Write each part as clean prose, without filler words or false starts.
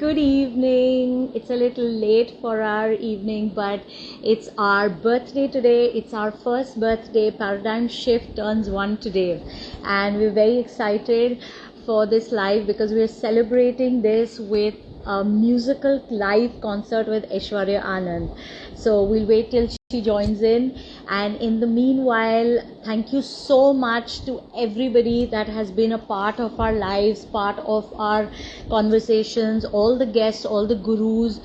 good evening. It's a little late for our evening, but it's our birthday today. It's our first birthday. Paradigm Shift turns one today, and we're very excited for this live because we're celebrating this with a musical live concert with Aishwarya Anand. So we'll wait till she joins in, and in the meanwhile, thank you so much to everybody that has been a part of our lives, part of our conversations, all the guests, all the gurus,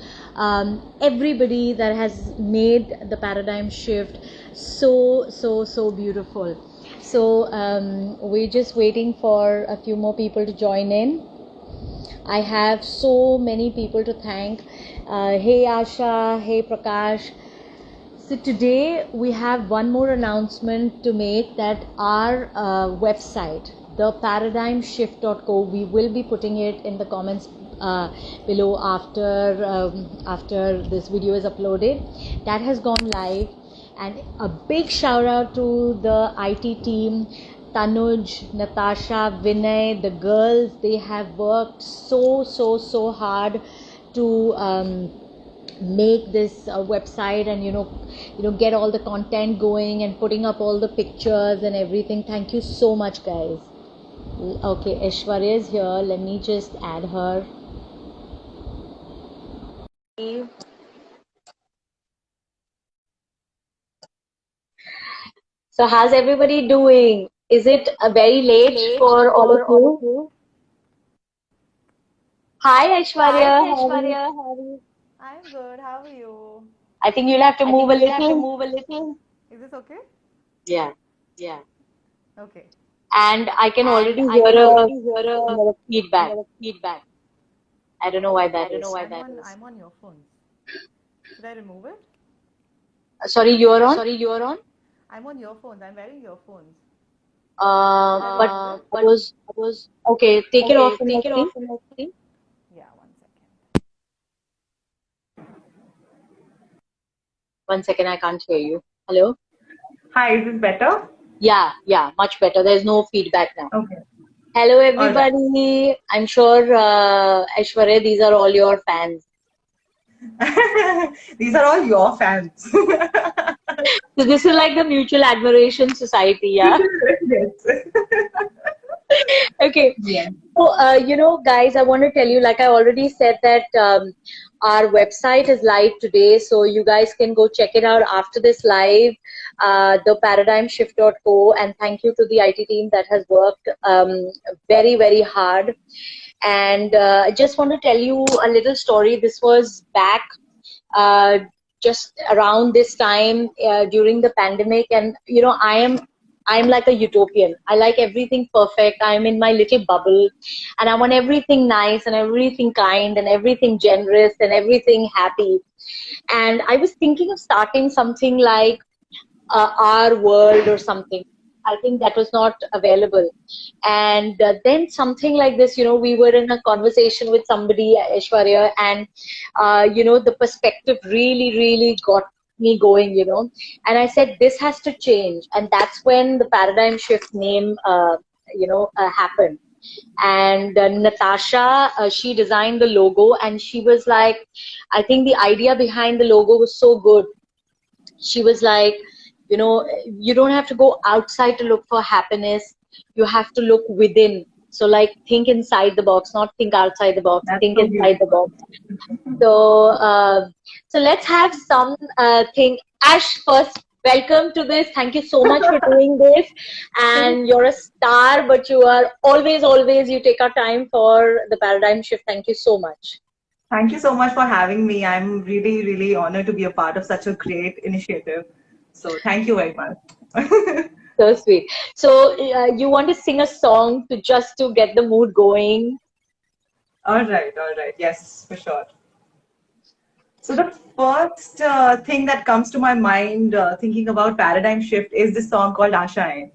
everybody that has made the paradigm shift so beautiful. So we're just waiting for a few more people to join in. I have so many people to thank. Hey Asha, hey Prakash. So today we have one more announcement to make, that our website, theparadigmshift.co, we will be putting it in the comments below after this video is uploaded. That has gone live, and a big shout out to the IT team, Tanuj, Natasha, Vinay, the girls. They have worked so hard to make this website, and get all the content going and putting up all the pictures and everything. Thank you so much, guys. Okay, Aishwarya is here. Let me just add her. So how's everybody doing? Is it very late for all of you? Hi Aishwarya, how are you? I'm good. How are you? I think you'll have to move a little. Is this okay? Yeah. Okay. And I can already hear a feedback. I don't know why that is. I'm on your phones. Should I remove it? Sorry, you're on? I'm on your phones. I'm wearing your phones. But I was okay. Take it off from my screen. Yeah, 1 second. 1 second, I can't hear you. Hello? Hi, is this better? Yeah, much better. There's no feedback now. Okay. Hello, All right. everybody. I'm sure, Aishwarya, these are all your fans. These are all your fans. So this is like the Mutual Admiration Society, yeah? Yes. Okay. Yeah. So, guys, I want to tell you, like I already said, that our website is live today. So you guys can go check it out after this live, theparadigmshift.co. And thank you to the IT team that has worked very hard. And I just want to tell you a little story. This was back just around this time during the pandemic, and I'm like a utopian. I like everything perfect. I'm in my little bubble, and I want everything nice and everything kind and everything generous and everything happy. And I was thinking of starting something like our world or something. I think that was not available. And then something like this, we were in a conversation with somebody, Aishwarya, and, the perspective really got me going. And I said, this has to change. And that's when the paradigm shift name, happened. And Natasha, she designed the logo, and she was like, I think the idea behind the logo was so good. She was like, you don't have to go outside to look for happiness. You have to look within. So like, think inside the box, not think outside the box. That's Think so inside the beautiful. box. So let's have some thing. Ash, first, welcome to this. Thank you so much for doing this. And you're a star, but you are always, you take our time for the paradigm shift. Thank you so much. Thank you so much for having me. I'm really honored to be a part of such a great initiative. So thank you very much. So sweet. So you want to sing a song to get the mood going? All right. Yes, for sure. So the first thing that comes to my mind thinking about paradigm shift is this song called Ashain.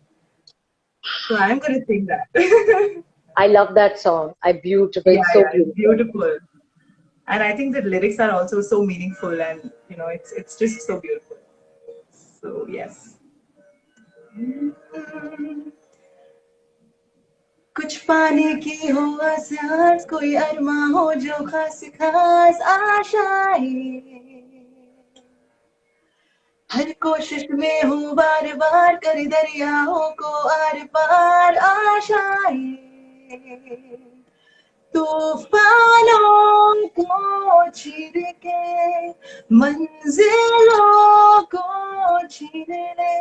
So I'm going to sing that. I love that song. Beautiful. It's so It's beautiful. beautiful. And I think the lyrics are also so meaningful, and it's just so beautiful. So yes. कुछ पाने की हो आस आस, कोई अरमा हो जो खास खास आशाएं, हर कोशिश में हूँ बार बार, कर दरियाओं को आर पार आशाएं, तूफानों को चीर के मंजिलों को छीन ले,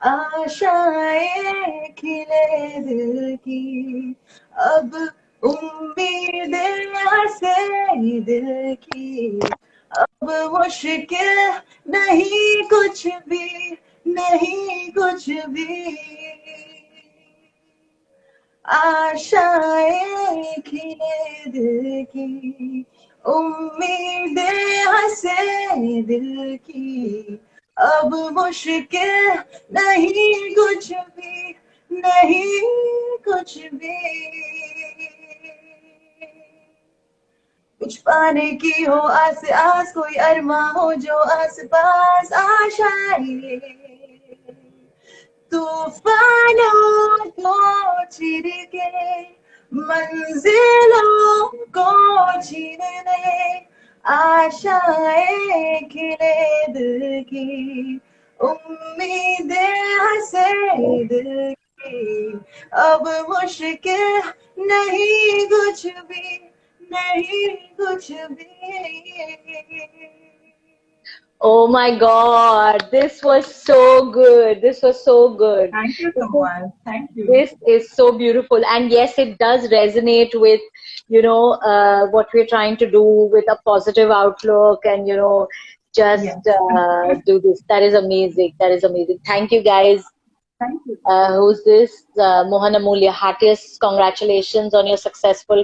आशाएं खिले दिल की, अब उम्मीदें हंसे दिल की, अब मुश्किल नहीं कुछ भी, नहीं कुछ भी, आशाएं खिले दिल की, उम्मीदें हंसे दिल की, अब मुश्किल नहीं कुछ भी, नहीं कुछ भी, कुछ पाने की हो आस आस, कोई अरमा हो जो आस पास आशाएं, तूफानों को चीर के मंजिलों को छीन ले, आशाएं खिले दिल की, उम्मीदें हंसे दिल की, अब मुश्किल नहीं कुछ भी, नहीं कुछ भी. Oh my God, this was so good. This was so good. Thank you This so is, much. Thank you. this is so beautiful. And yes, it does resonate with, what we're trying to do with a positive outlook and, just Yes. do this. That is amazing. That is amazing. Thank you, guys. Thank you. Who's this? Mohan Amulya. Heartiest congratulations on your successful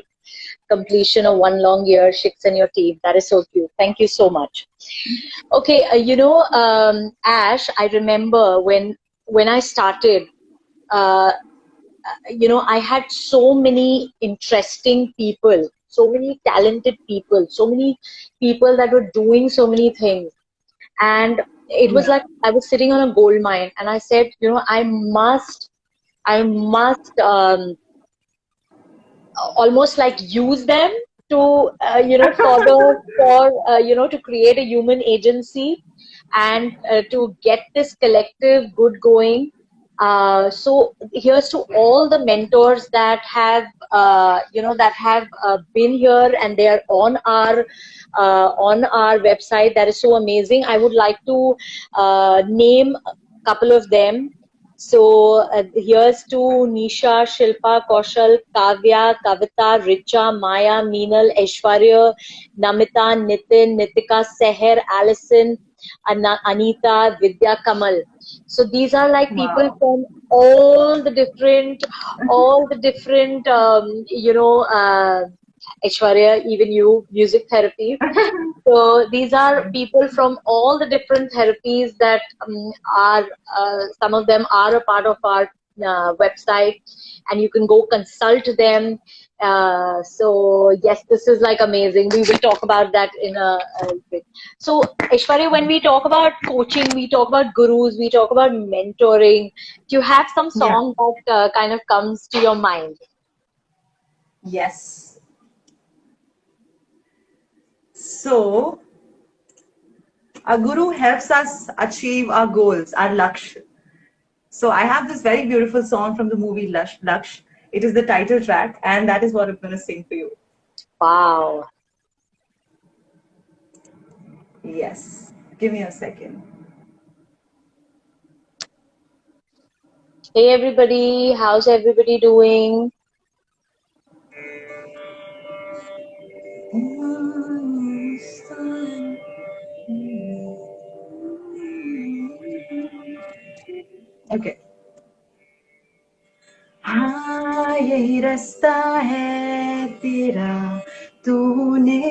completion of one long year, Shix and your team. That is so cute. Thank you so much. Okay, Ash, I remember when I started, uh, I had so many interesting people, so many talented people, so many people that were doing so many things. And it was Yeah. like I was sitting on a gold mine, and I said, I must almost like use them to to create a human agency and to get this collective good going. So here's to all the mentors that have been here, and they are on our website. That is so amazing. I would like to name a couple of them. So here's to Nisha, Shilpa, Kaushal, Kavya, Kavita, Richa, Maya, Meenal, Aishwarya, Namita, Nitin, Nitika, Seher, Allison, Anita, Vidya, Kamal. So these are like people Wow. from all the different, Aishwarya, even you, music therapy. So these are people from all the different therapies that are, some of them are a part of our website, and you can go consult them. So yes, this is like amazing. We will talk about that in a bit. So Aishwarya, when we talk about coaching, we talk about gurus, we talk about mentoring. Do you have some Yeah. song that kind of comes to your mind? Yes. So, a guru helps us achieve our goals, our laksh. So, I have this very beautiful song from the movie Laksh. It is the title track, and that is what I'm going to sing for you. Wow. Yes. Give me a second. Hey everybody, how's everybody doing? Okay. हाँ यही रास्ता है तेरा, तूने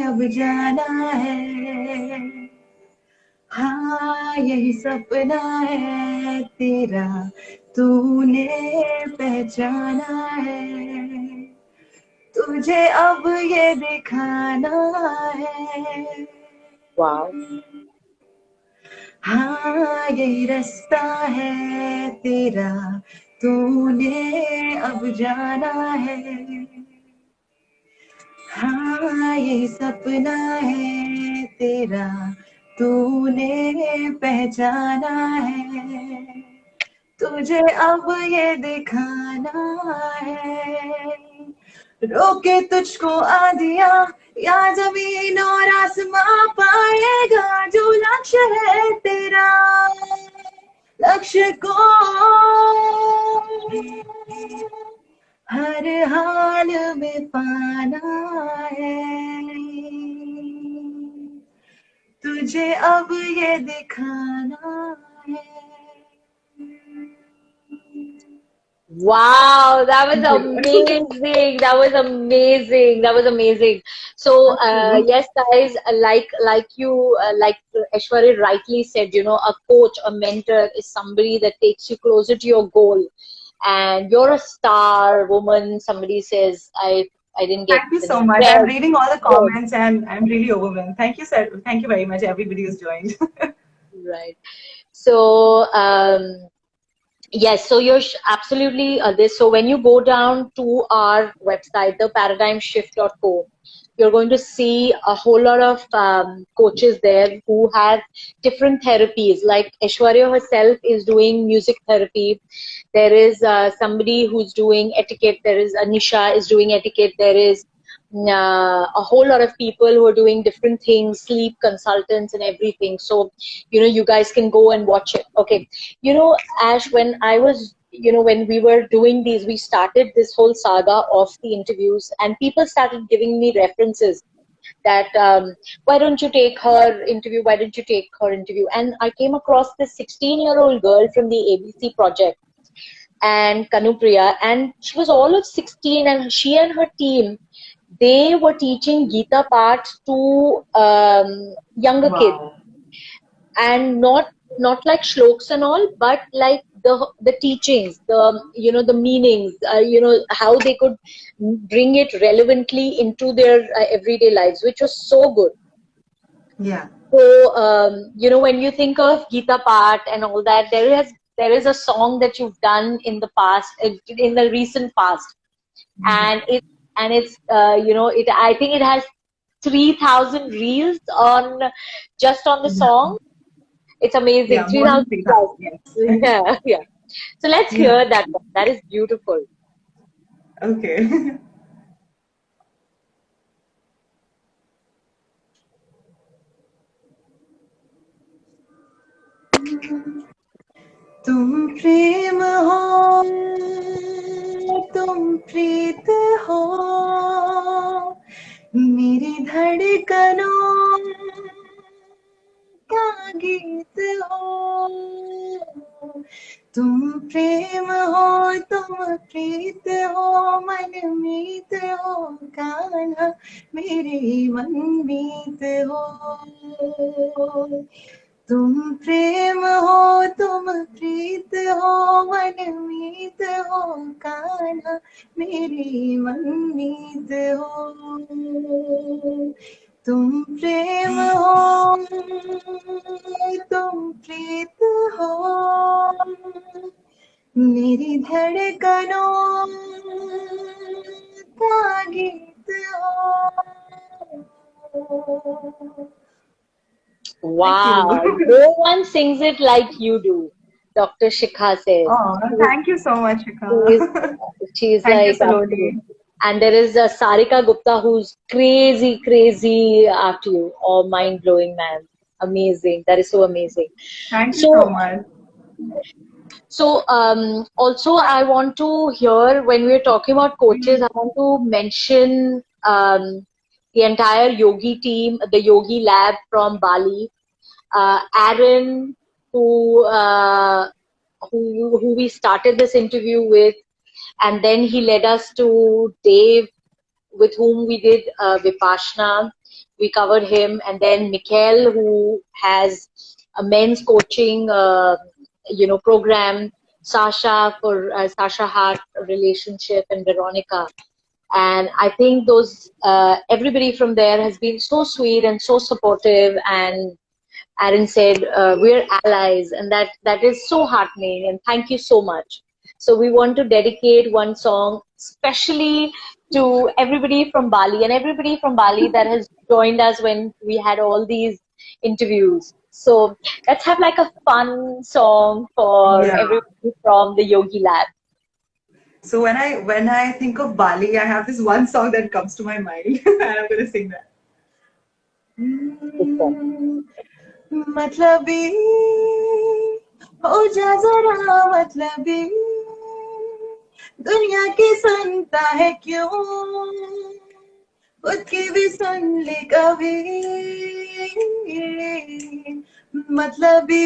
अब जाना है, हाँ यही सपना है तेरा, तूने पहचाना है, तुझे अब ये दिखाना है, Wow. हाँ यही रास्ता है तेरा, तूने अब जाना है, हाँ ये सपना है तेरा, तूने पहचाना है, तुझे अब ये दिखाना है, रोके तुझको आदिया या जमीन और आसमां पाएगा जो लक्ष्य है तेरा, लक्ष्य को हर हाल में पाना है, तुझे अब ये दिखाना है. Wow, that was Thank you. amazing. That was amazing. That was amazing. So, Thank you. yes, guys, like Aishwarya rightly said, you know, a coach, a mentor is somebody that takes you closer to your goal. And you're a star woman. Somebody says, I didn't get Thank you the so name. much. I'm Yes, reading all the yes, comments and I'm really overwhelmed. Thank you, sir. Thank you very much. Everybody who's joined. right. So, yes, so you're absolutely this. So when you go down to our website, theparadigmshift.co, you're going to see a whole lot of coaches there who have different therapies. Like Aishwarya herself is doing music therapy. There is somebody who's doing etiquette. There is Anisha is doing etiquette. There is a whole lot of people who are doing different things, sleep consultants and everything. So, you know, you guys can go and watch it. Okay. You know, Ash, when I was, you know, when we were doing these, we started this whole saga of the interviews and people started giving me references that why don't you take her interview? Why don't you take her interview? And I came across this 16-year-old girl from the ABC project and Kanupriya, and she was all of 16, and she and her team, they were teaching Gita parts to younger kids, Wow. and not like shloks and all, but like the teachings, the you know the meanings, you know how they could bring it relevantly into their everyday lives, which was so good. Yeah. So you know when you think of Gita Part and all that, there is a song that you've done in the past, in the recent past, Yeah. and it's you know it. I think it has 3,000 reels on just on the Yeah. song. It's amazing. Yeah. More than 3,000 3,000. plus. Yes. Yeah, yeah. So let's Yeah. hear that one. That is beautiful. Okay. तुम प्रेम हो, तुम प्रीत हो, मेरी धड़कनों का गीत हो, तुम प्रेम हो, तुम प्रीत हो, मनमीत हो, कान्हा मेरी मनमीत हो, तुम प्रेम हो, तुम प्रीत हो, मनमीत हो, कान्हा मेरी मनमीत हो, तुम प्रेम हो, तुम प्रीत हो, मेरी धड़कनों का गीत हो. Thank Wow. you. No one sings it like you do, Dr. Shikha says. Oh, thank you so much, She is, Shikha. she is Thank you, like, absolutely. Saloni. And there is Sarika Gupta who's crazy, crazy after you. Oh, mind blowing, man. Amazing. That is so amazing. Thank you so So, much. also, I want to hear when we're talking about coaches, I want to mention the entire yogi team, the Yogi Lab from Bali. Aaron, who, uh, who we started this interview with, and then he led us to Dave, with whom we did Vipassana. We covered him, and then Mikhail, who has a men's coaching, you know, program. Sasha for Sasha Hart relationship, and Veronica. And I think those everybody from there has been so sweet and so supportive. And Aaron said we're allies, and that is so heartening. And thank you so much. So we want to dedicate one song especially to everybody from Bali and everybody from Bali that has joined us when we had all these interviews. So let's have like a fun song for Yeah. everybody from the Yogi Lab. So when I think of Bali, I have this one song that comes to my mind, and I'm gonna sing that. मतलबी हो जा जरा मतलबी दुनिया की सुनता है क्यों खुद की भी सुन ले कभी मतलबी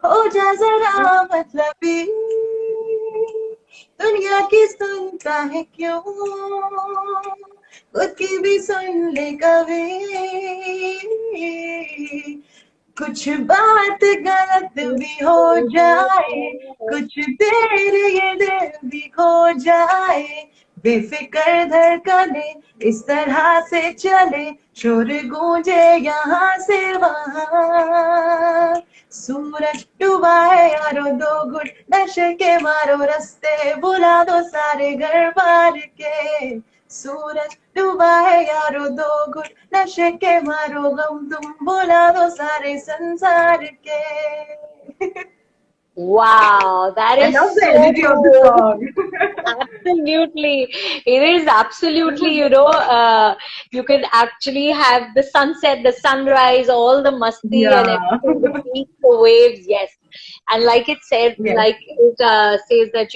हो जा जरा मतलबी दुनिया की सुनता है क्यों खुद की भी सुन ले कभी कुछ बात गलत भी हो जाए कुछ देर ये दिल भी खो जाए बेफिक्र धड़कने इस तरह से चले शोर गूंजे यहाँ से वहाँ सूरज डूबा है यारो दो घुट नशे के मारो रास्ते बुला दो सारे घर बार के सूरज डूबा है यारो दो घुट नशे के मारो गम तुम बुला दो सारे संसार के Wow, that I is love the so energy of the good. song. Absolutely. It is absolutely, you can actually have the sunset, the sunrise, all the masti and Yeah. everything, the beach, the waves, yes. And like it said, Yes. like it says that,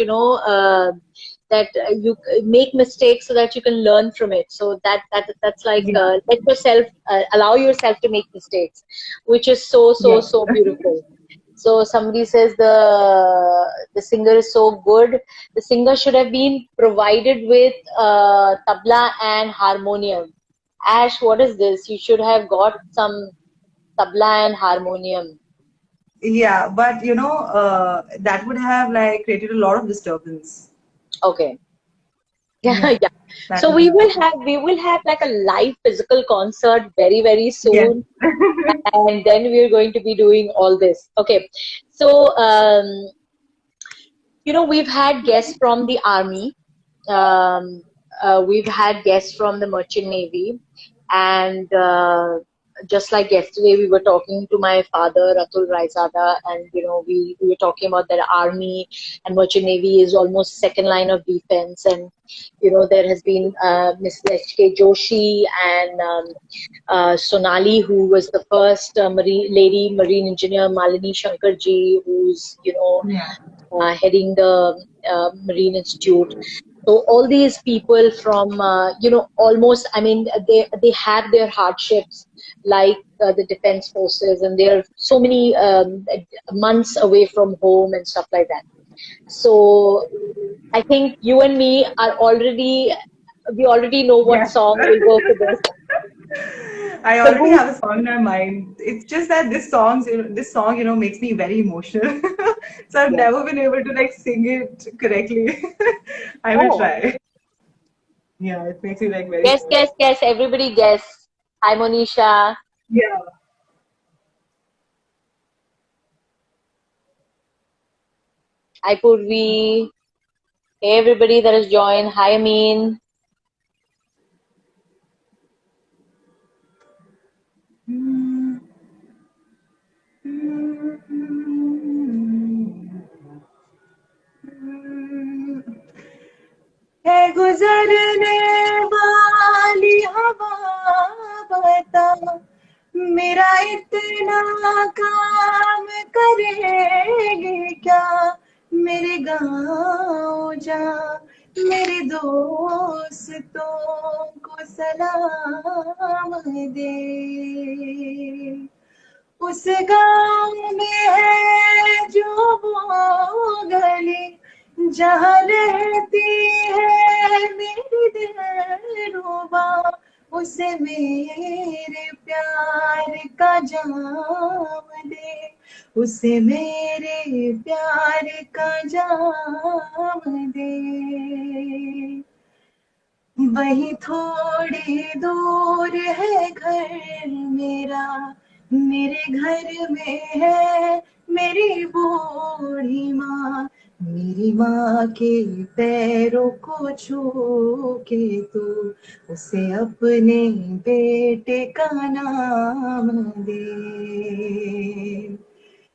that you make mistakes so that you can learn from it. So that's like, Yeah. let yourself, allow yourself to make mistakes, which is so, so, Yes. so beautiful. So somebody says the singer is so good. The singer should have been provided with tabla and harmonium. Ash, what is this? You should have got some tabla and harmonium. Yeah, but that would have like created a lot of disturbance. Okay. Yeah, Yeah, yeah. that So would have. we will have like a live physical concert very, very Yes. soon. And then we're going to be doing all this. Okay. So we've had guests from the army. Um, we've had guests from the merchant navy, and just like yesterday, we were talking to my father, Atul Raizada, and we were talking about that army and merchant navy is almost second line of defense, and there has been Miss H.K. Joshi and Sonali, who was the first marine engineer, Malini Shankarji, who's Yeah. heading the Marine Institute. So all these people from, almost, I mean, they have their hardships like the defense forces, and they're so many months away from home and stuff like that. So I think you and me we already know what Yes. song will go for this. I So already have a song in my mind. It's just that this song, makes me very emotional. So I've yeah. never been able to like sing it correctly. I will Oh, try. Yeah, it makes me like very guess, emotional. guess, guess. Everybody guess. Hi, Monisha. Yeah. Hi, Purvi. Hey, everybody that has joined. Hi, Amin. है गुजरने वाली हवा बता मेरा इतना काम करेगी क्या मेरे गाँव जा मेरे दोस्तों को सलाम दे उस गाँव में है जो वो गली जहाँ रहती है मेरी दिलरुबा उसे मेरे प्यार का जाम दे उसे मेरे प्यार का जाम दे वही थोड़ी दूर है घर मेरा मेरे घर में है मेरी बूढ़ी माँ मेरी माँ के पैरों को छू के तू उसे अपने बेटे का नाम दे।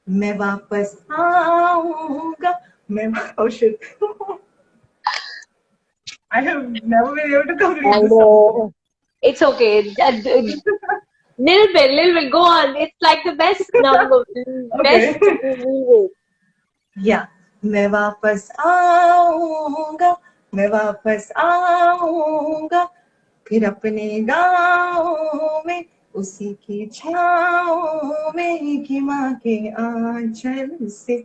मैं वापस आऊंगा। मैं oh shit. I have never been able to complete I this song. know. It's okay. Little bit, go on. It's like the best number, Okay. best music. या मैं वापस आऊंगा, मैं वापस आऊंगा, फिर अपने गाँव में उसी की छाँव में कि माँ के आंचल से,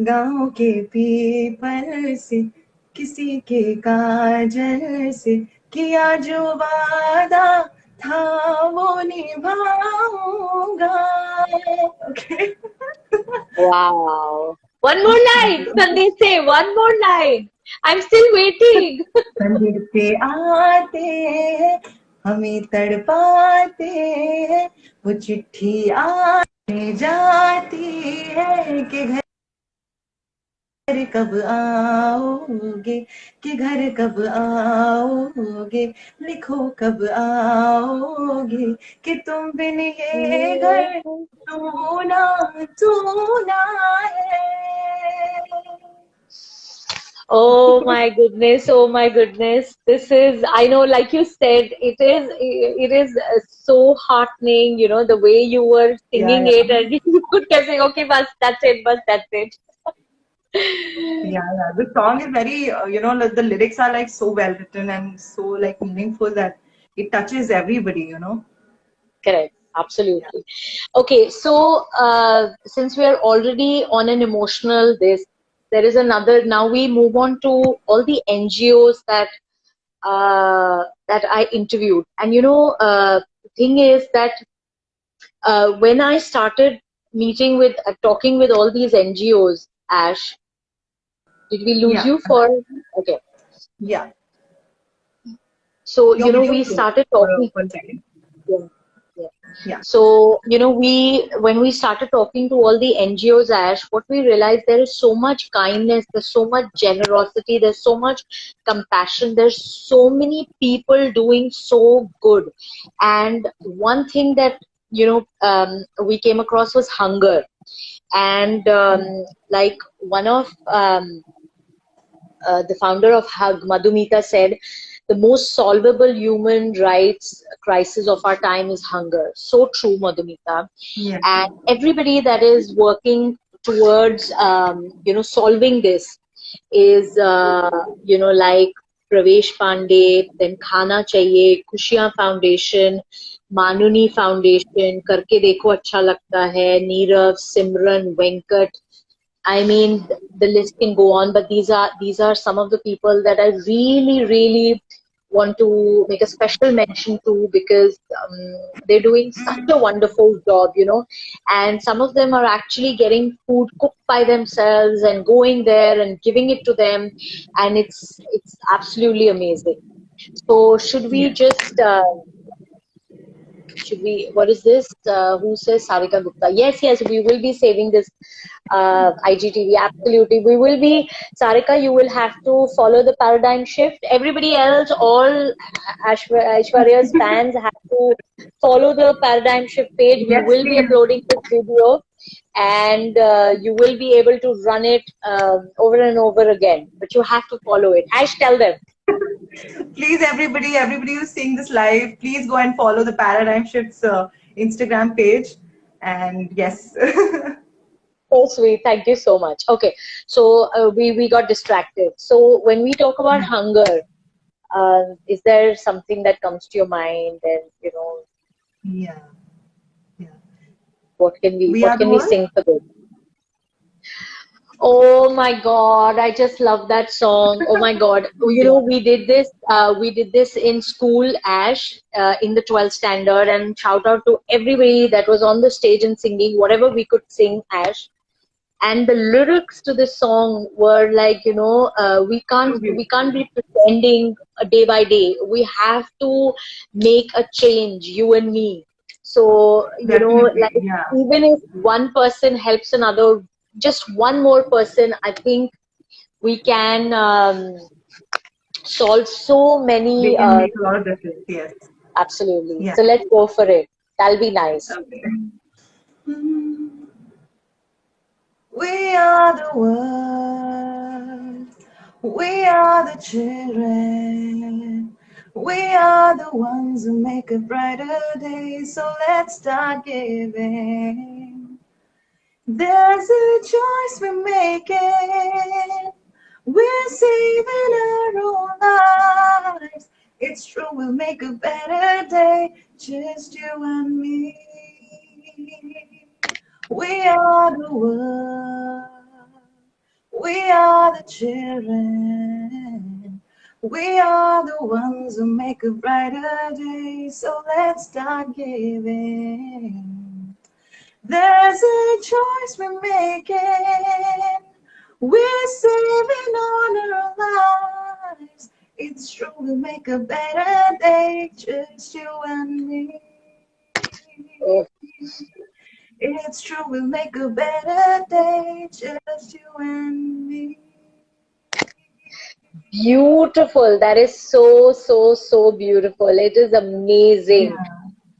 गाँव के पीपल से, किसी के काजल से, किया जो वादा था वो निभाऊंगा। Okay. Wow. One more line. Sandesh, say one more line. I'm still waiting. मंदिर पे आते हैं, हमें तड़पाते हैं, वो चिट्ठी आने जाती है कि घर कब आओगे, कि घर कब आओगे, लिखो कब आओगे, कि तुम बिन ये घर टूना टूना है। Oh my goodness, oh my goodness. This is, I know, like you said, it is so heartening, the way you were Yeah, singing it, yeah. and you could just say, okay, bus, that's it. Yeah, yeah. The song is very, the lyrics are like so well written and so like meaningful that it touches everybody. Correct, Yeah. absolutely. Okay, so since we are already on an emotional this, there is another. Now we move on to all the NGOs that I interviewed, and the thing is that when I started meeting with, talking with all these NGOs, Ash, did we lose Yeah. you for? Okay, Yeah. so Your video we broke started talking. for a second. Yeah, yeah. Yeah. So, when we started talking to all the NGOs, Ash, what we realized, there is so much kindness, there's so much generosity, there's so much compassion, there's so many people doing so good. And one thing that, we came across was hunger. And like one of the founder of Hug, Madhumita, said, the most solvable human rights crisis of our time is hunger. So true, Madhumita. Yeah. And everybody that is working towards, solving this is, like Pravesh Pandey, then Khana Chahiye, Khushiyan Foundation, Manuni Foundation, Karke Dekho Acha Lagta Hai, Neerav, Simran, Venkat. I mean, the list can go on, but these are some of the people that I really, really want to make a special mention to, because they're doing such a wonderful job. And some of them are actually getting food cooked by themselves and going there and giving it to them, and it's absolutely amazing. So Yeah. should we, what is this? Who says Sarika Gupta? Yes, we will be saving this IGTV. Absolutely. We will be, Sarika, you will have to follow the paradigm shift. Everybody else, all Aishwarya's fans have to follow the paradigm shift page. We Yes, will be please. uploading this video, and you will be able to run it over and over again. But you have to follow it. Ash, tell them. Please, everybody who's seeing this live, please go and follow the Paradigm Shifts Instagram page. And yes. So sweet. Thank you so much. Okay, so we got distracted. So when we talk about hunger, is there something that comes to your mind? And Yeah. Yeah. what can we We what are the can we world. sing for this? Oh my God, I just love that song. Oh my God. Yeah. We did this in school, Ash, in the 12th standard, and shout out to everybody that was on the stage and singing whatever we could sing, Ash. And the lyrics to this song were like, we So can't we beautiful. can't be pretending day by day. We have to make a change, you and me. So, Definitely. like, Yeah. even if one person helps another, just one more person, I think we can solve so They many. can make a lot of difference. Yes. Absolutely. Yeah. So let's go for it. That'll be nice. Okay. We are the world. We are the children. We are the ones who make a brighter day. So let's start giving. There's a choice we're making. We're saving our own lives. It's true, we'll make a better day. Just you and me. We are the world. We are the children. We are the ones who make a brighter day. So let's start giving. There's a choice we're making. We're saving on our lives. It's true, we'll make a better day. Just you and me. Oh, It's true, we'll make a better day, just you and me. beautiful. That is so, so, so beautiful. It is amazing. Yeah.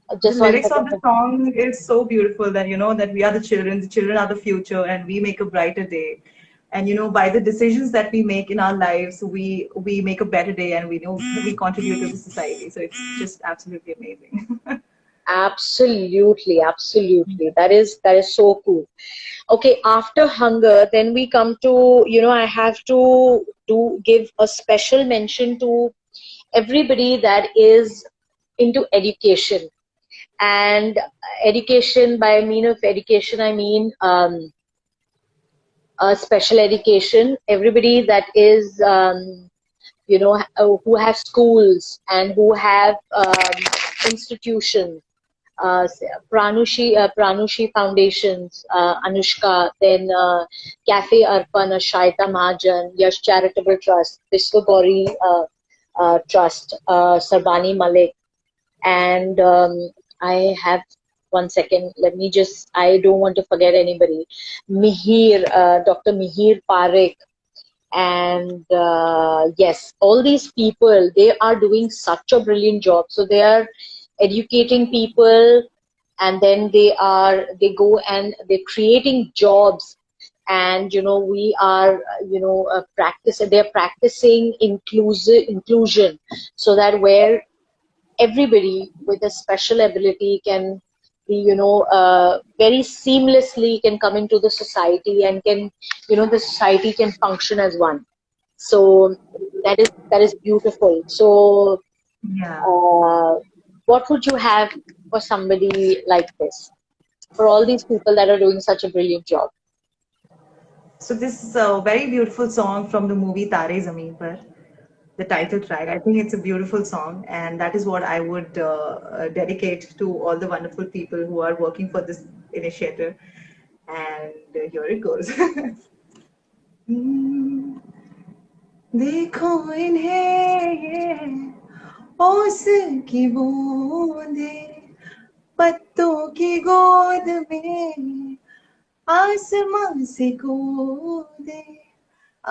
The Just one lyrics of second. the song is so beautiful that that we are the children are the future, and we make a brighter day. And by the decisions that we make in our lives, we make a better day, and we know we contribute to the society. So it's just absolutely amazing. Absolutely, absolutely. That is so cool. Okay, after hunger, then we come to, I have to give a special mention to everybody that is into education. And education, by mean of education, I mean special education. Everybody that is, who have schools and who have institutions, Pranushi Foundations, Anushka, then Cafe Arpan, Shaita Mahajan, Yash Charitable Trust, Vishwa Gauri Trust, Sarbani Malik, and I have one second. Let me just. I don't want to forget anybody. Mihir, Dr. Mihir Parekh, and yes, all these people, they are doing such a brilliant job. So they are educating people, and then they go and they're creating jobs. And we are they're practicing inclusion, so that where everybody with a special ability can be, very seamlessly can come into the society, and can, the society can function as one. So that is beautiful. So Yeah. uh, what would you have for somebody like this, for all these people that are doing such a brilliant job? So this is a very beautiful song from the movie Tare Zameen Par, the title track. I think it's a beautiful song, and that is what I would dedicate to all the wonderful people who are working for this initiative. And here it goes. Hmm, देखो इन्हें ये ओस की बूंदे पत्तों की गोद में आसमां से कूदे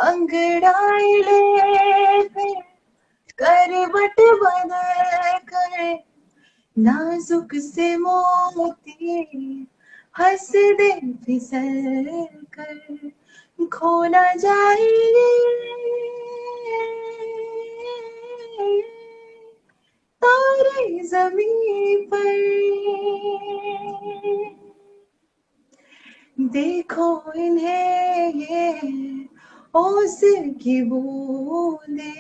अंगड़ाई ले करवट बदल कर नाजुक से मोती हंस दे फिसल कर खो न जाए तारे जमीन पर देखो इन्हें ये ओस की बूंदे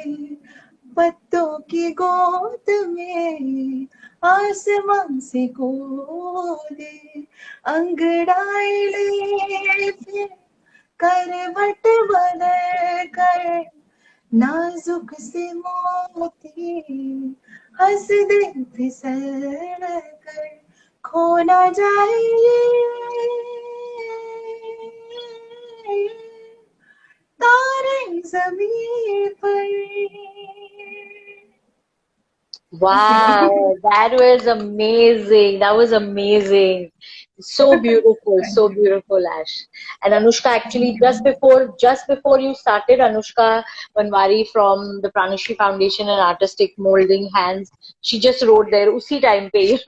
पत्तों की गोद में आसमां से कूदे अंगड़ाई ले फिर करवट बदल कर नाजुक से मोती हंस दे फिसल कर खो ना जाए तारे जमीन पर. Wow, that was amazing. That was amazing. So beautiful, Thank so you. beautiful, Ash. And Anushka, actually, just before you started, Anushka Banwari from the Pranashi Foundation and Artistic Molding Hands, she just wrote there, "Usi time pe,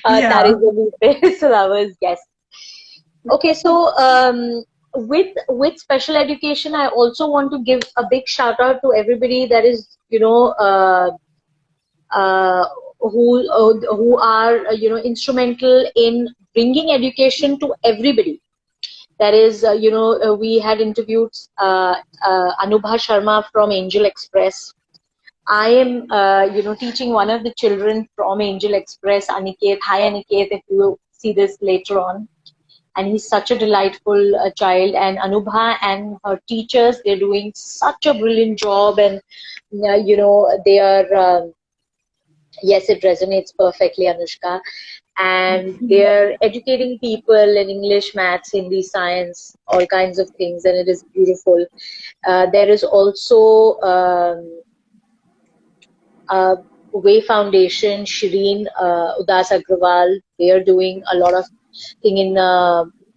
Yeah. Tare Zameen pe." So that was yes. Okay, so with special education, I also want to give a big shout out to everybody that is, uh, who are instrumental in bringing education to everybody. That is, we had interviewed Anubha Sharma from Angel Express. I am, teaching one of the children from Angel Express, Aniket. Hi, Aniket, if you see this later on. And he's such a delightful child. And Anubha and her teachers, they're doing such a brilliant job. And, they are. Yes, it resonates perfectly, Anushka. And they're educating people in English, maths, Hindi, science, all kinds of things, and it is beautiful. There is also uh, Way Foundation, Shireen, Udas Agrawal. They are doing a lot of thing in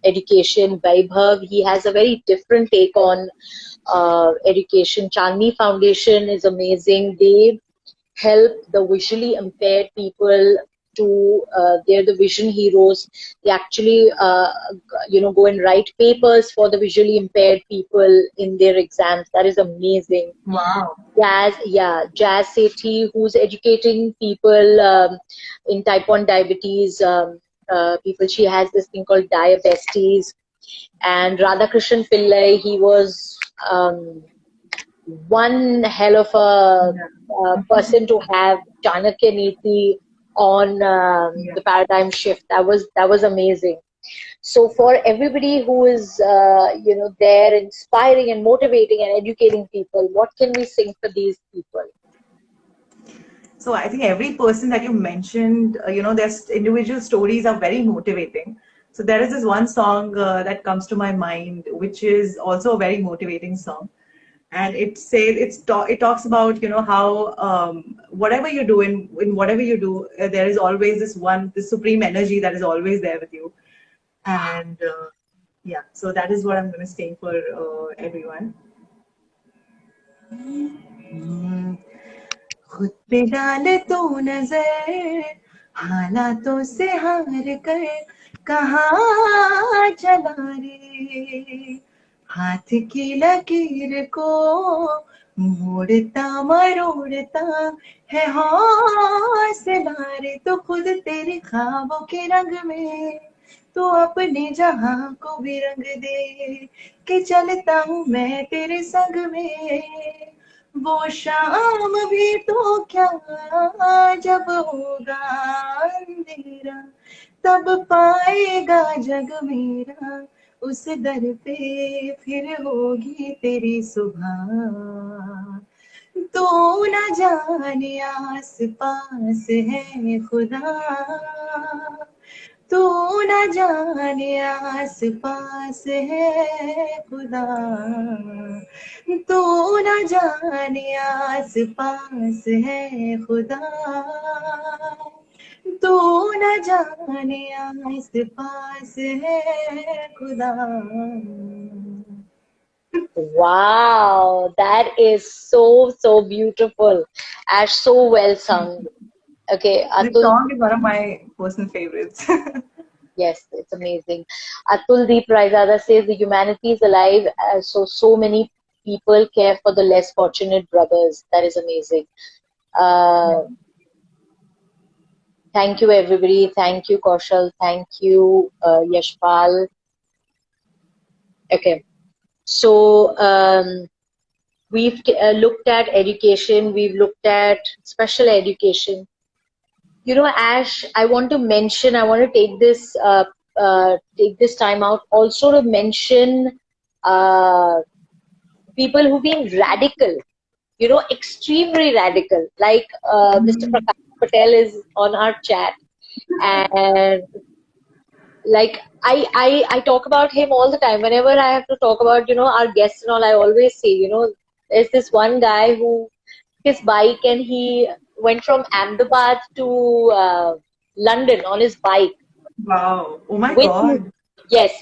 education. Vaibhav, he has a very different take on education. Chandni Foundation is amazing. They help the visually impaired people to they're the vision heroes. They actually go and write papers for the visually impaired people in their exams. That is amazing. Wow. Jazz Sethi, who's educating people in type 1 diabetes, people. She has this thing called Diabesties. And Radhakrishnan Pillai, he was one hell of Yeah. a person to have. Chanakya Niti on Yeah. the paradigm shift. That was amazing. So for everybody who is there, inspiring and motivating and educating people, what can we sing for these people? So I think every person that you mentioned, their individual stories are very motivating. So there is this one song that comes to my mind, which is also a very motivating song, and it talks about how whatever you do in whatever you do, there is always this supreme energy that is always there with you, and yeah. So that is what I'm going to sing for everyone. Hmm. खुद पे डाले तू नजर हालातों से हार कर कहाँ चला रे हाथ की लकीर को मोड़ता मरोड़ता है हौसला रे तो खुद तेरे ख्वाबों के रंग में तो अपने जहां को भी रंग दे कि चलता हूँ मैं तेरे संग में वो शाम भी तो क्या जब होगा अंधेरा तब पाएगा जग मेरा उस दर पे फिर होगी तेरी सुबह तू न जाने आस पास है खुदा तू न जाने आस पास है खुदा तू न जाने आस पास है खुदा तू न जाने आस पास है खुदा Wow, that is so beautiful. Ash, so well sung. Okay, This Atul. song is one of my personal favorites. Yes, it's amazing. Atul Deep Raizada says the humanity is alive, so many people care for the less fortunate brothers. That is amazing. Yeah. Uh, Thank you, everybody. Thank you, Kaushal. Thank you, Yashpal. Okay, so we've looked at education. We've looked at special education. Ash, I want to mention. I want to take this time out also to mention uh, people who've been radical. Extremely radical. Like Mr. Mhm. Prakash Patel is on our chat, and like I talk about him all the time. Whenever I have to talk about our guests and all, I always say there's this one guy who his bike and he went from Ahmedabad to London on his bike Wow. Oh my with God.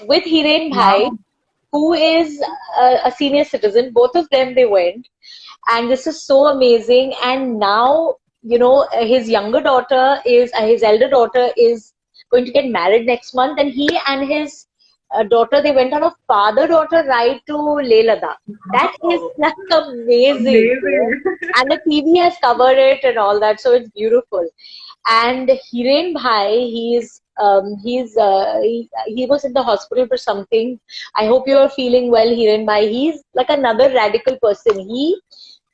with Hiren Bhai, Wow. who is a senior citizen. Both of them they went, and this is so amazing. And now, his younger daughter is his elder daughter is going to get married next month, and he and his daughter, they went on a father-daughter ride to Leh Ladakh. That is Wow. like amazing. Amazing. And the TV has covered it and all that, so it's beautiful. And Hiren Bhai, he was in the hospital for something. I hope you are feeling well, Hiren Bhai. He's like another radical person.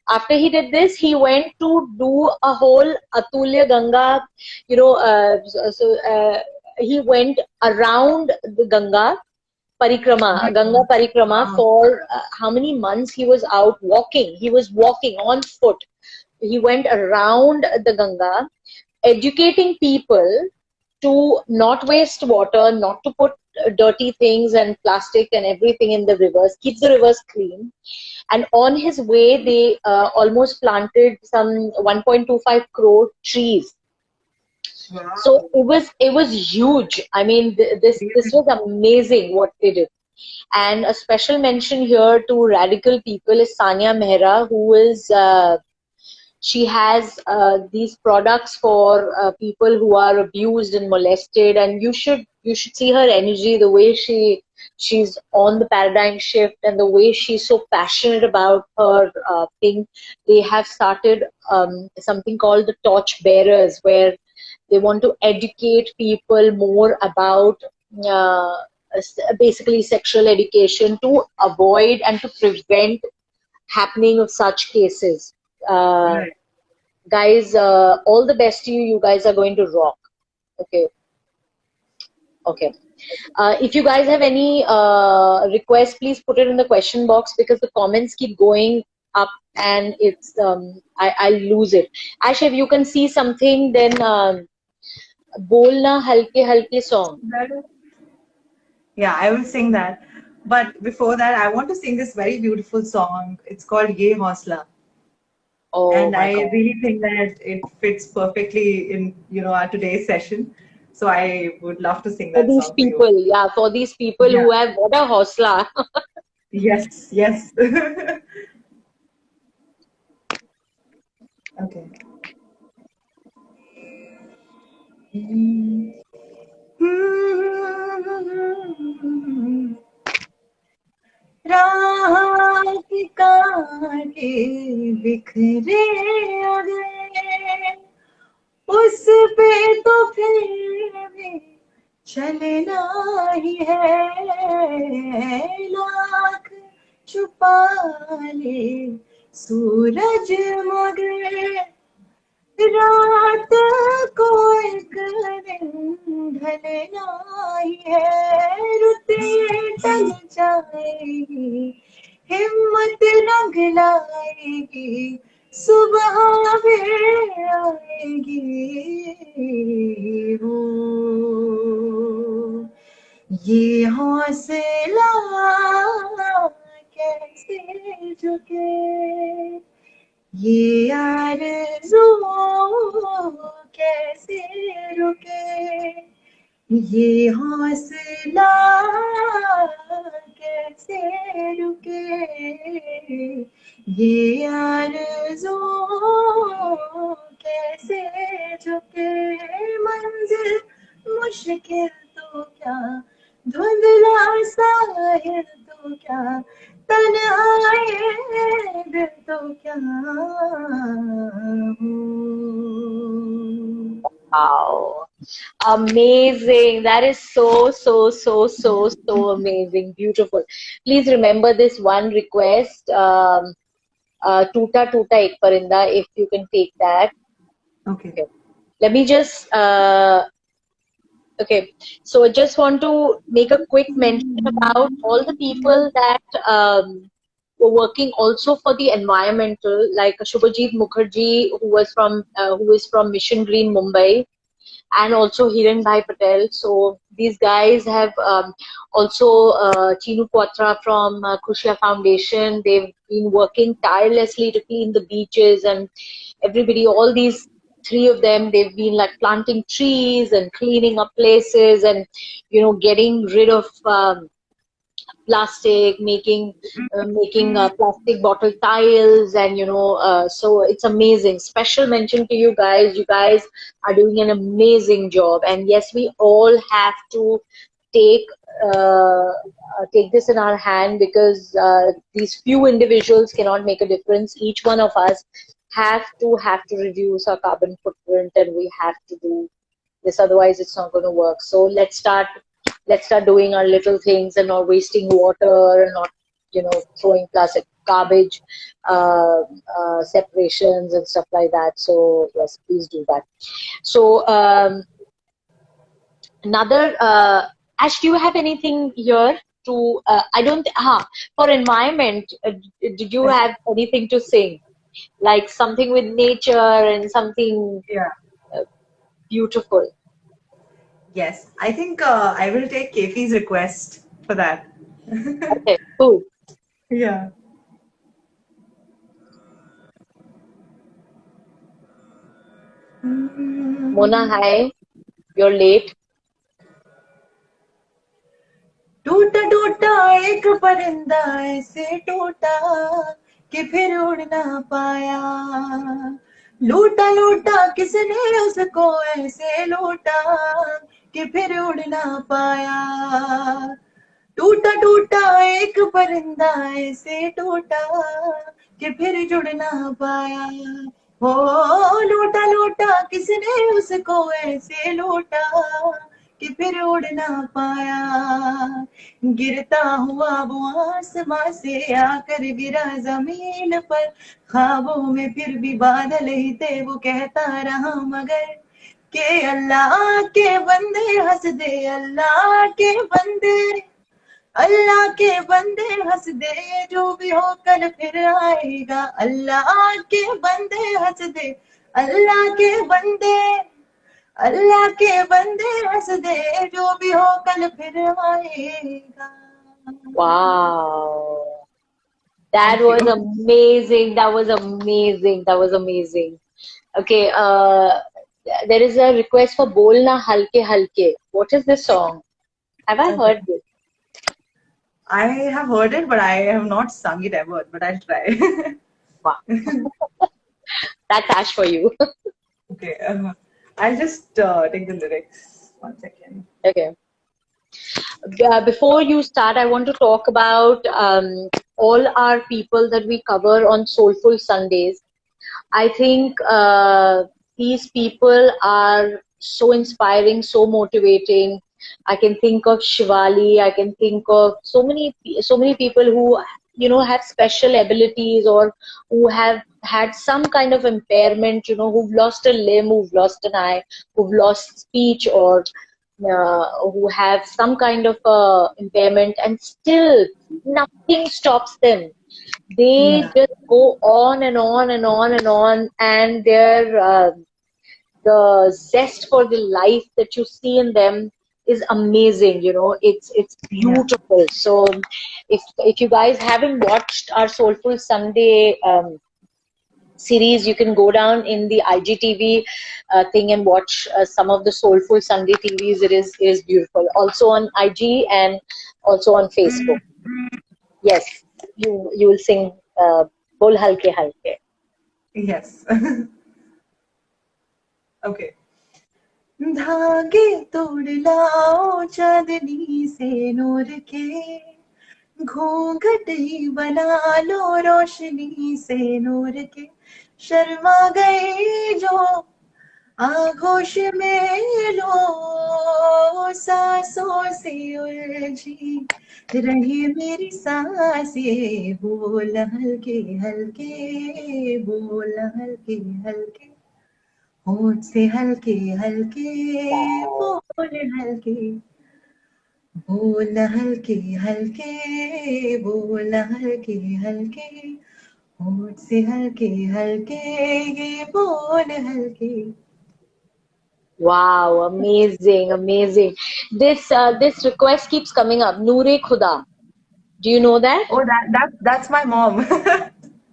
After he did this, he went to do a whole Atulya Ganga, he went around the Ganga Parikrama Wow. for how many months he was out walking. He was walking on foot. He went around the Ganga, educating people to not waste water, not to put dirty things and plastic and everything in the rivers, keep the rivers clean. And on his way, they almost planted some 1.25 crore trees. So Wow. it was huge. I mean, this was amazing what they did. And a special mention here to radical people is Sania Mehra, who is she has these products for people who are abused and molested, and you should see her energy, the way she's on the paradigm shift, and the way she's so passionate about her thing. They have started something called the Torch Bearers, where they want to educate people more about basically sexual education to avoid and to prevent happening of such cases. uh, Right. Guys, all the best to you. You guys are going to rock. Okay. Okay. If you guys have any requests, please put it in the question box, because the comments keep going up and it's I'll lose it. Ash, if you can see something, then bolna halke halke song. That is- Yeah, I will sing that. But before that, I want to sing this very beautiful song. It's called Ye Hausla. Oh And my I God. really think that it fits perfectly in, our today's session. So I would love to sing For that these song for you. people, yeah, for these people Yeah. who have what a hosla. Yes, yes. Okay. रात काटे बिखरे अगर उस पे तो फिर भी चलना ही है लाख छुपा ले सूरज मगर रात को एक दिन ढलना ही है रुते टल जाएगी हिम्मत न लाएगी सुबह फिर आएगी वो ये हौसला कैसे झुके ये आरज़ू कैसे रुके ये हौसला कैसे रुके ये आरज़ू कैसे झुके मंजिल मुश्किल तो क्या धुंधला सा है तो क्या तन्हाई दिल तो क्या हो Wow. Amazing. That is so, so, so, so, so amazing. Beautiful. Please remember this one request. Tuta Tuta Ek Parinda, if you can take that. Okay. Okay. Let me just, okay. So I just want to make a quick mention about all the people that were working also for the environmental, like Shubhajit Mukherjee, who is from Mission Green, Mumbai. and also Hiren Bhai Patel. So these guys have also Chinu Quatra from Khushia Foundation. They've been working tirelessly to clean the beaches, and everybody, all these three of them, they've been like planting trees and cleaning up places, and getting rid of plastic, making plastic bottle tiles, and so it's amazing. Special mention to you guys. You guys are doing an amazing job, and yes, we all have to take take this in our hand, because these few individuals cannot make a difference. Each one of us have to reduce our carbon footprint, and we have to do this, otherwise it's not going to work. So let's start doing our little things and not wasting water, and not throwing plastic garbage, separations and stuff like that. So yes, please do that. So another Ash, do you have anything here to I don't for environment, did you have anything to sing, like something with nature and something Yeah. uh, beautiful? Yes. I think I will take Kefi's request for that. Okay, cool. Yeah. Mona, hi, you're late. टूटा टूटा एक परिंदा ऐसे टूटा कि फिर उड़ ना पाया लूटा लूटा किसने उसको ऐसे लूटा कि फिर उड़ ना पाया टूटा टूटा एक परिंदा ऐसे टूटा कि फिर जुड़ ना पाया हो लूटा लूटा किसने उसको ऐसे लूटा कि फिर उड़ ना पाया गिरता हुआ वो आसमां से आकर गिरा जमीन पर ख्वाबों में फिर भी बादल ही थे वो कहता रहा मगर के अल्लाह के बंदे हंस दे अल्लाह के बंदे अल्लाह के बंदे हंस दे ये जो भी हो कल फिर आएगा अल्लाह के बंदे हंस दे अल्लाह के बंदे अल्लाह के बंदे हंस दे जो भी हो कल फिर आएगा Wow. That thank was you amazing. That was amazing. That was amazing. Okay, there is a request for Bolna Halke Halke. What is this song? Have I okay heard this? I have heard it but I have not sung it ever but I'll try Wow. That's Ash for you. okay I'll just take the lyrics 1 second. Okay. Before you start, I want to talk about all our people that we cover on Soulful Sundays. I think these people are so inspiring, so motivating. I can think of Shivali. I can think of so many people who have special abilities, or who have had some kind of impairment. Who've lost a limb, who've lost an eye, who've lost speech, or who have some kind of impairment, and still nothing stops them. They Yeah. just go on and on and on and on, and the zest for the life that you see in them is amazing. It's Yeah. beautiful. So if you guys haven't watched our Soulful Sunday series, you can go down in the IGTV thing and watch some of the Soulful Sunday TVs. It is beautiful. Also on IG and also on Facebook. Yes, you will sing Bol Halke Halke. Yes. Okay. धागे तोड़ लाओ चांदनी से नूर के घूंघट ही बना लो रोशनी से नूर के शर्मा गई जो आगोश में लो सांसों से उलझी रही मेरी सांसें बोल हल्के हल्के बोल हल्के हल्के होठ से हल्के हल्के Wow. बोल हल्के बोल हल्के हल्के बोल हल्के हल्के होठ से हल्के हल्के ये बोल हल्के Wow, amazing, amazing. This request keeps coming up. Noore Khuda. Do you know that? Oh, that's my mom.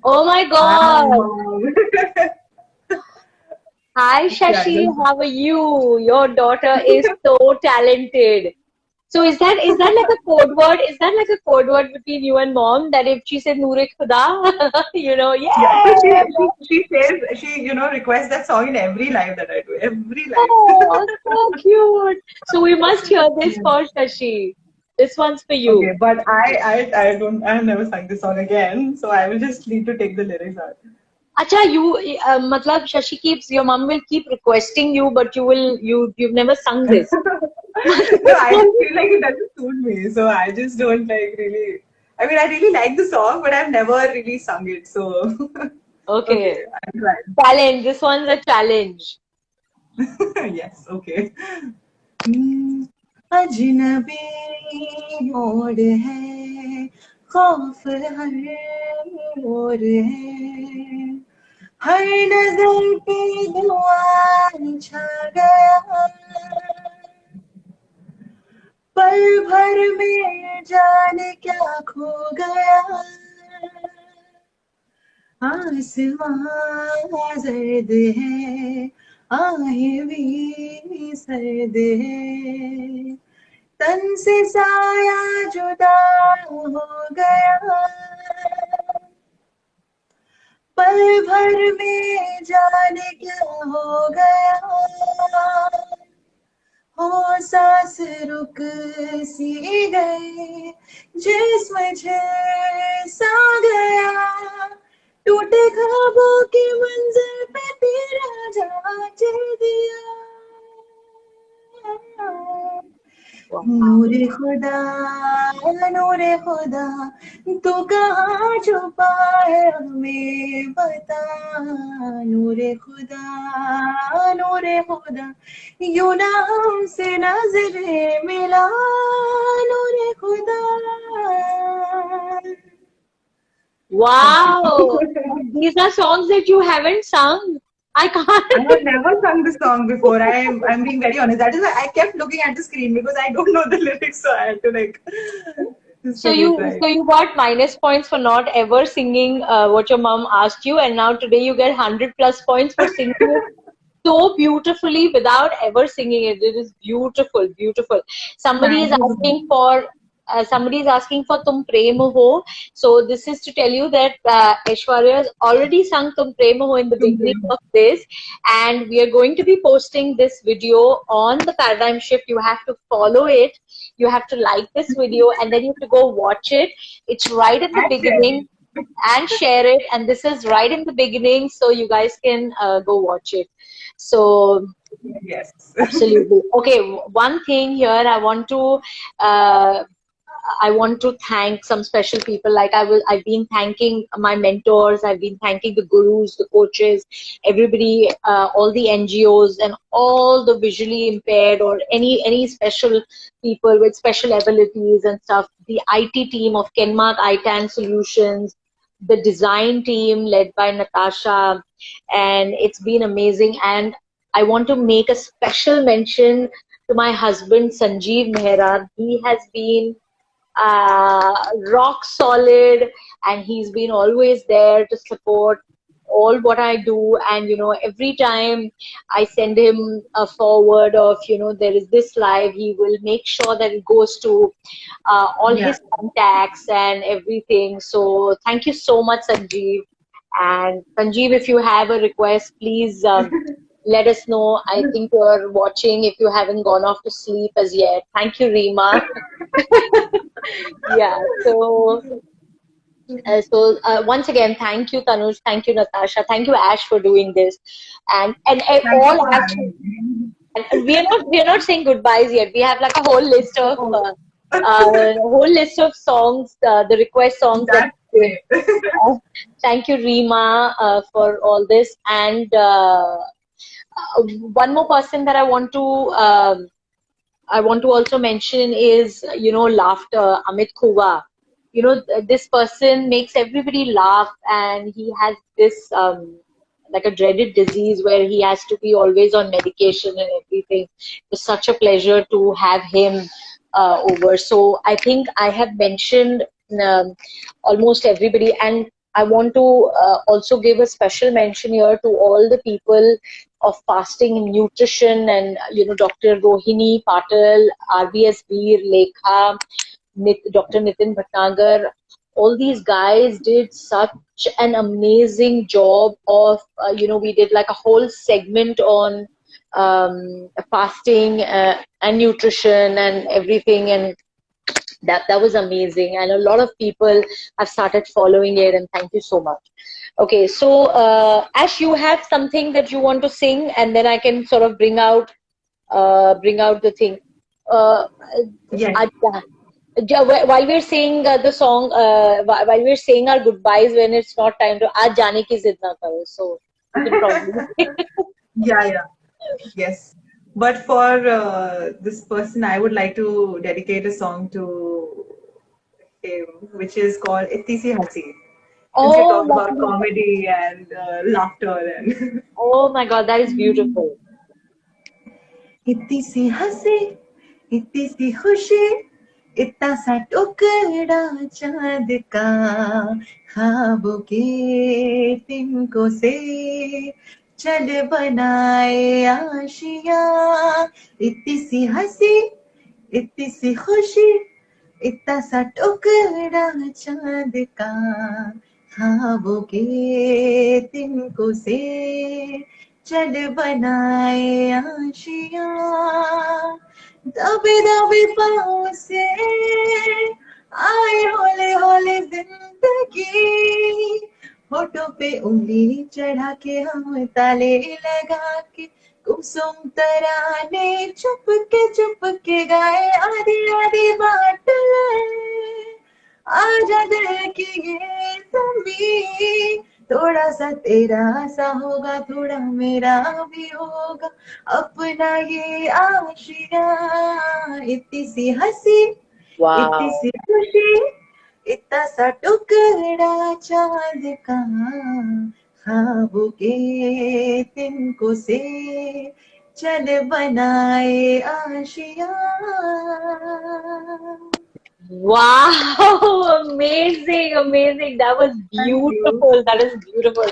Oh my Hi, God. mom. Hi, Yeah, Shashi. just How are you? Your daughter is so talented. So is that like a code word? Is that like a code word between you and mom that if she said Noore Khuda, yeah. So yeah. she says she requests that song in every live that I do. Every live. Oh, so cute. So we must hear this for Shashi. This one's for you. Okay, but I have never sung this song again, so I will just need to take the lyrics out. Acha, matlab Shashi keeps, your mom will keep requesting you, but you've never sung this. No, I just feel like it doesn't suit me, so I just don't like really. I mean, I really like the song, but I've never really sung it. So, okay, Okay. I'm trying. Challenge. This one's a challenge. Yes, okay. Hmm, अजनबी मोड़ है खौफ हर मोड़ है हर नजर पे दुआ छा गया पल भर में जाने क्या खो गया आसमां जर्द है आहें भी सर्द है तन से साया जुदा हो गया पल भर में जाने क्या हो गया हो सांस रुक सी गई जिस्म झेसा गया टूटे ख्वाबों की मंजिल पे तेरा जहां चल दिया Wow. नूरे खुदा तू कहाँ छुपा है हमें बता नूरे खुदा यूं ना हमसे नजरे मिला नूरे खुदा Wow. These are songs that you haven't sung. I I have can't. never sung this song before. I'm being very honest. That is why I kept looking at the screen because I don't know the lyrics, so I had to like just So get it you right. so you got minus points for not ever singing what your mom asked you, and now today you get 100 plus points for singing it so beautifully without ever singing it. It is beautiful, beautiful. Somebody is Thank you. asking for somebody is asking for Tum Prem Ho. So this is to tell you that Aishwarya has already sung Tum Prem Ho in the beginning of this, and we are going to be posting this video on the Paradigm Shift. You have to follow it. You have to like this video, and then you have to go watch it. It's right at the And beginning, sharing. and share it. And this is right in the beginning, so you guys can go watch it. So Yes. absolutely. Okay, one thing here uh, I want to thank some special people. Like I've been thanking my mentors. I've been thanking the gurus, the coaches, everybody, all the NGOs, and all the visually impaired or any special people with special abilities and stuff. The IT team of Kenmark ITAN Solutions, the design team led by Natasha, and it's been amazing. And I want to make a special mention to my husband Sanjeev Mehra. He has been rock solid, and he's been always there to support all what I do. And every time I send him a forward of there is this live, he will make sure that it goes to all Yeah. his contacts and everything. So thank you so much, Sanjeev. And Sanjeev, if you have a request, please let us know. I think you're watching if you haven't gone off to sleep as yet. Thank you, Reema. Yeah. So once again, thank you, Tanuj. Thank you, Natasha. Thank you, Ash, for doing this. And Thank you all for actually, having me. and we are not saying goodbyes yet. We have like a Oh, whole list of songs, the request songs that. that's great. Thank you, Reema, for all this. And one more person that I want to also mention is, laughter, Amit Khuva. This person makes everybody laugh, and he has this. like a dreaded disease where he has to be always on medication and everything. It's such a pleasure to have him over. So I think I have mentioned um, almost everybody, and I want to also give a special mention here to all the people of fasting and nutrition, and Dr. Rohini Patel, RBS Veer, Lekha, Dr. Nitin Bhatnagar. All these guys did such an amazing job of, we did like a whole segment on fasting and nutrition and everything, and that was amazing, and a lot of people have started following it, and thank you so much. Okay, so Ash, you have something that you want to sing, and then I can sort of bring out the thing. uh, Yes. while we're saying the song, while we're saying our goodbyes, when it's not time to aaj jaane ki zid na karo, so you can probably Yeah, yeah. Yes. But for this person, I would like to dedicate a song to him, which is called Itti Si Hasi. Since you oh talked about lovely. comedy and laughter and Oh my god, that is beautiful. इतनी सी हंसी इतनी सी खुशी इतना सा टुकड़ा चांद का ख्वाबों के तिनकों से चल बनाए आशिया इतनी सी हंसी इतनी सी खुशी इतना सा टुकड़ा चांद का ख्वाबों के तिनकों से चल बनाए आशिया दबे दबे पाँव से आए होले होले जिंदगी होठों पे उंगली चढ़ा के हम ताले लगा के कुसुम तराने चुप के गाए आधी आधी बात आजा दिल की ये जमी थोड़ा सा तेरा सा होगा थोड़ा मेरा भी होगा अपना ये आशिया इतनी सी हंसी इतनी Wow. सी खुशी इतना सा टुकड़ा चांद का ख्वाबों के तिनको से चल बनाए Asia Wow, amazing, amazing. That was Thank you. beautiful. That is beautiful.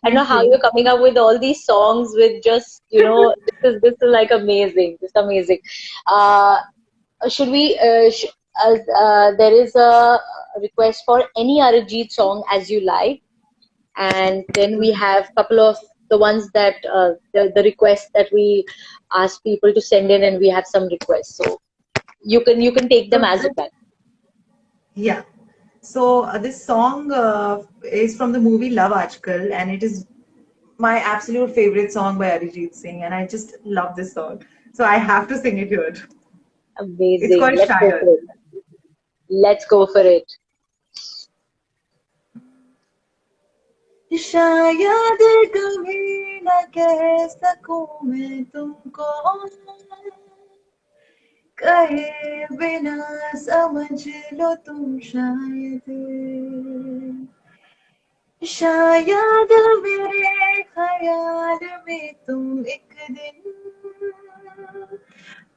I don't know Thank how you're you. coming up with all these songs with just, this is like amazing. Just amazing. Uh, should we, there is a request for any Arijit song as you like, and then we have a couple of the ones that, the requests that we ask people to send in, and we have some requests. So you can take them So as you this, like. yeah. So this song is from the movie Love Aajkal, and it is my absolute favorite song by Arijit Singh, and I just love this song. So I have to sing it here. It's Amazing. called Let's go Shayad. for it. Let's go for it. शायद कभी न कह सकूं मैं तुमको कहे बिना समझ लो तुम शायद शायद मेरे ख्याल में तुम एक दिन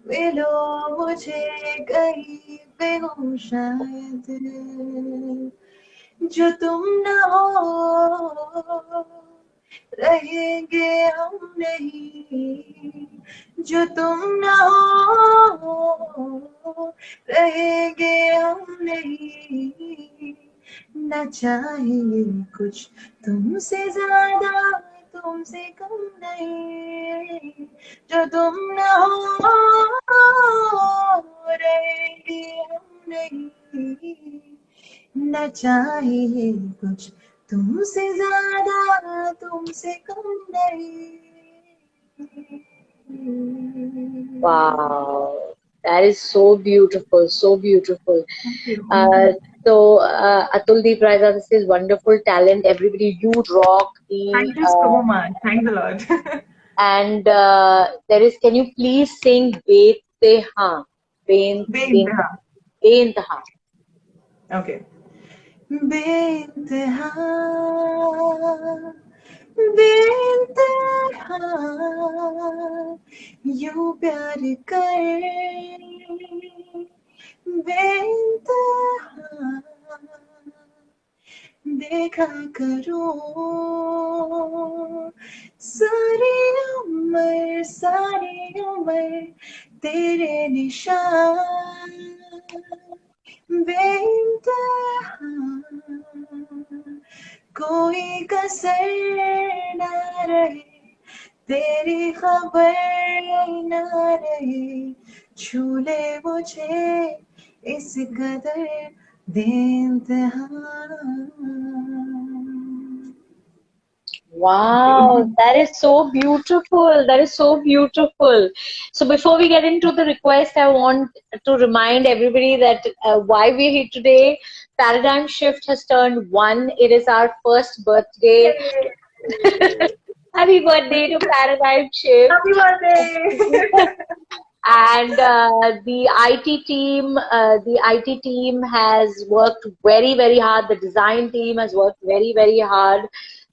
मिलो मुझे कहीं पे हो शायद जो तुम न हो रहेंगे हम नहीं जो तुम न हो रहेंगे हम नहीं न चाहिए कुछ तुमसे ज्यादा तुमसे कम नहीं जो तुम न हो रहेंगे हम नहीं न चाहिए कुछ तुमसे ज्यादा तुमसे कम नहीं Wow. That is so beautiful. So beautiful. Thank you. Atul Deep Raja, this is wonderful talent. Everybody, you rock the. Thank you so much. Thanks a lot. And there is, can you please sing Beteha? बेइंतहा. Beintaha. Okay. बेइंतहा बेइंतहा यूं प्यार कर बेइंतहा देखा करो सारी उम्र तेरे निशान बेइंतहा कोई कसर ना रहे तेरी खबर ना रहे छू ले मुझे इस कदर बेइंतहा. Wow, that is so beautiful. That is so beautiful. So before we get into the request, I want to remind everybody that why we're here today. Paradigm Shift has turned 1. It is our first birthday. Happy birthday to Paradigm Shift. Happy birthday. And the IT team has worked very, very hard. The design team has worked very, very hard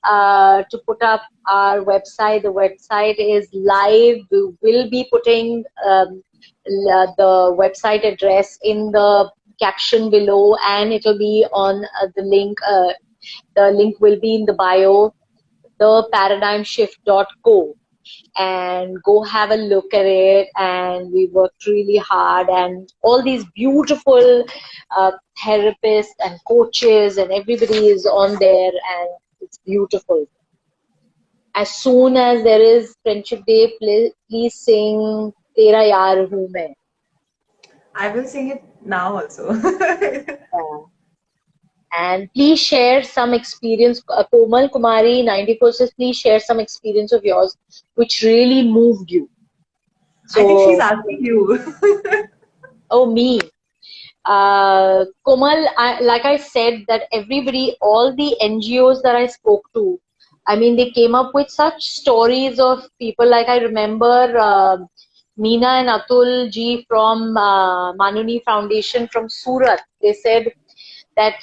to put up our website. The website is live. We will be putting the website address in the caption below, and it will be on the link. The link will be in the bio, theparadigmshift.co, and go have a look at it. And we worked really hard, and all these beautiful therapists and coaches and everybody is on there, and it's beautiful. As soon as there is Friendship Day, please sing Tera Yaar Hoon Main. I will sing it now also. And please share some experience. Komal Kumari 94 says, please share some experience of yours which really moved you. I think she's asking you. Oh, me. Komal, like I said, that everybody, all the NGOs that I spoke to, I mean, they came up with such stories of people. Like I remember Meena and Atul ji from Manuni Foundation from Surat. They said that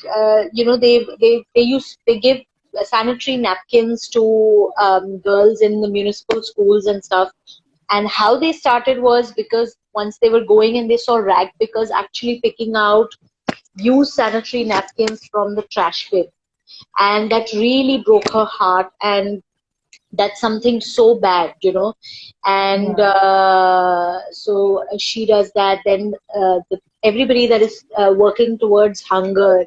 they give sanitary napkins to girls in the municipal schools and stuff. And how they started was because once they were going and they saw rag pickers actually picking out used sanitary napkins from the trash bin, and that really broke her heart. And that's something so bad, and so she does that. Then everybody that is working towards hunger,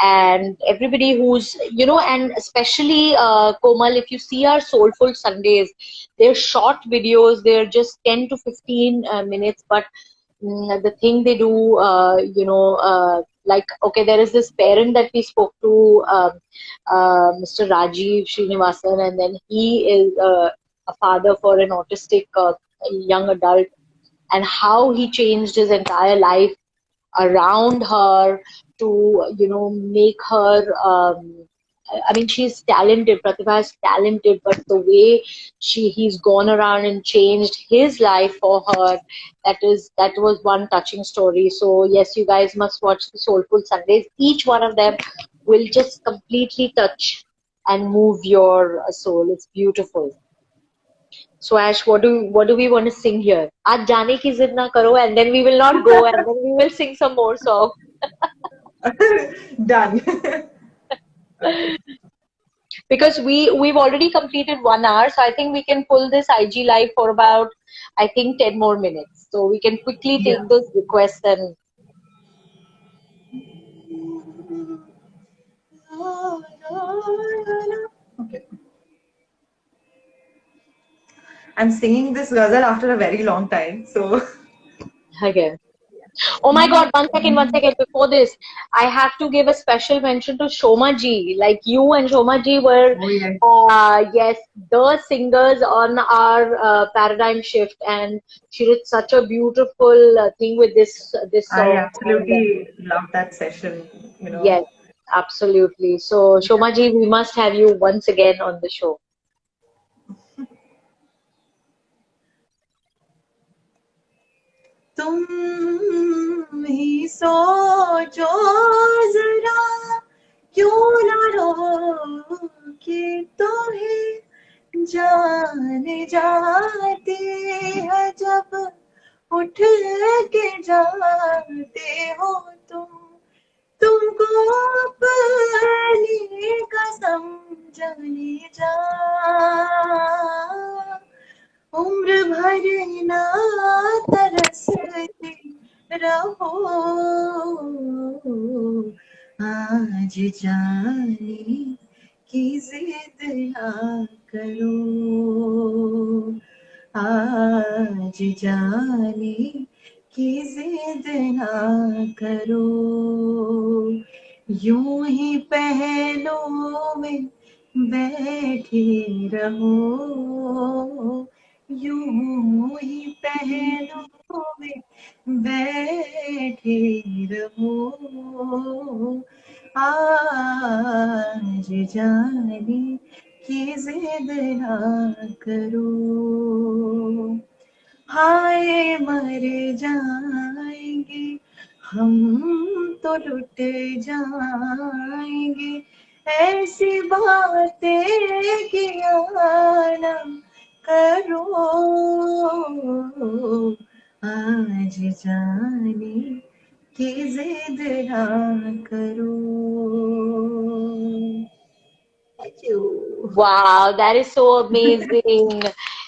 and everybody who's, and especially Komal, if you see our Soulful Sundays, they're short videos. They're just 10 to 15 minutes, but the thing they do, like, okay, there is this parent that we spoke to, Mr. Rajiv Srinivasan, and then he is a father for an autistic young adult, and how he changed his entire life around her to, make her. I mean, she's talented. Pratibha is talented, but the way he's gone around and changed his life for her, that was one touching story. So yes, you guys must watch the Soulful Sundays. Each one of them will just completely touch and move your soul. It's beautiful. So Ash, what do we want to sing here? Aaj jaane ki zid na karo, and then we will not go, and then we will sing some more songs. Done. Because we've already completed 1 hour, so I think we can pull this IG live for about, I think, 10 more minutes. So we can quickly take those requests and. Okay. I'm singing this ghazal after a very long time, so. Okay. Oh my God, one second. Before this, I have to give a special mention to Shoma ji. Like, you and Shoma ji were, yes, the singers on our Paradigm Shift, and she did such a beautiful thing with this song. I absolutely love that session, Yes, absolutely. So, Shoma ji, we must have you once again on the show. तुम ही सोचो जरा क्यों ना रोके तुम्हें जान जाती है जब उठ के जाते हो तुमको अपनी कसम जाने जा उम्र भर ना तरसते रहो आज जाने की जिद ना करो आज जाने की जिद ना करो यूं ही पहलों में बैठे रहो यूं ही पहलों में बैठे रहो आज जाने की जिद ना करो हाय मर जाएंगे हम तो लुट जाएंगे ऐसी बातें किया ना करो आज जाने की जिद ना करो Thank you. Wow, that is so amazing.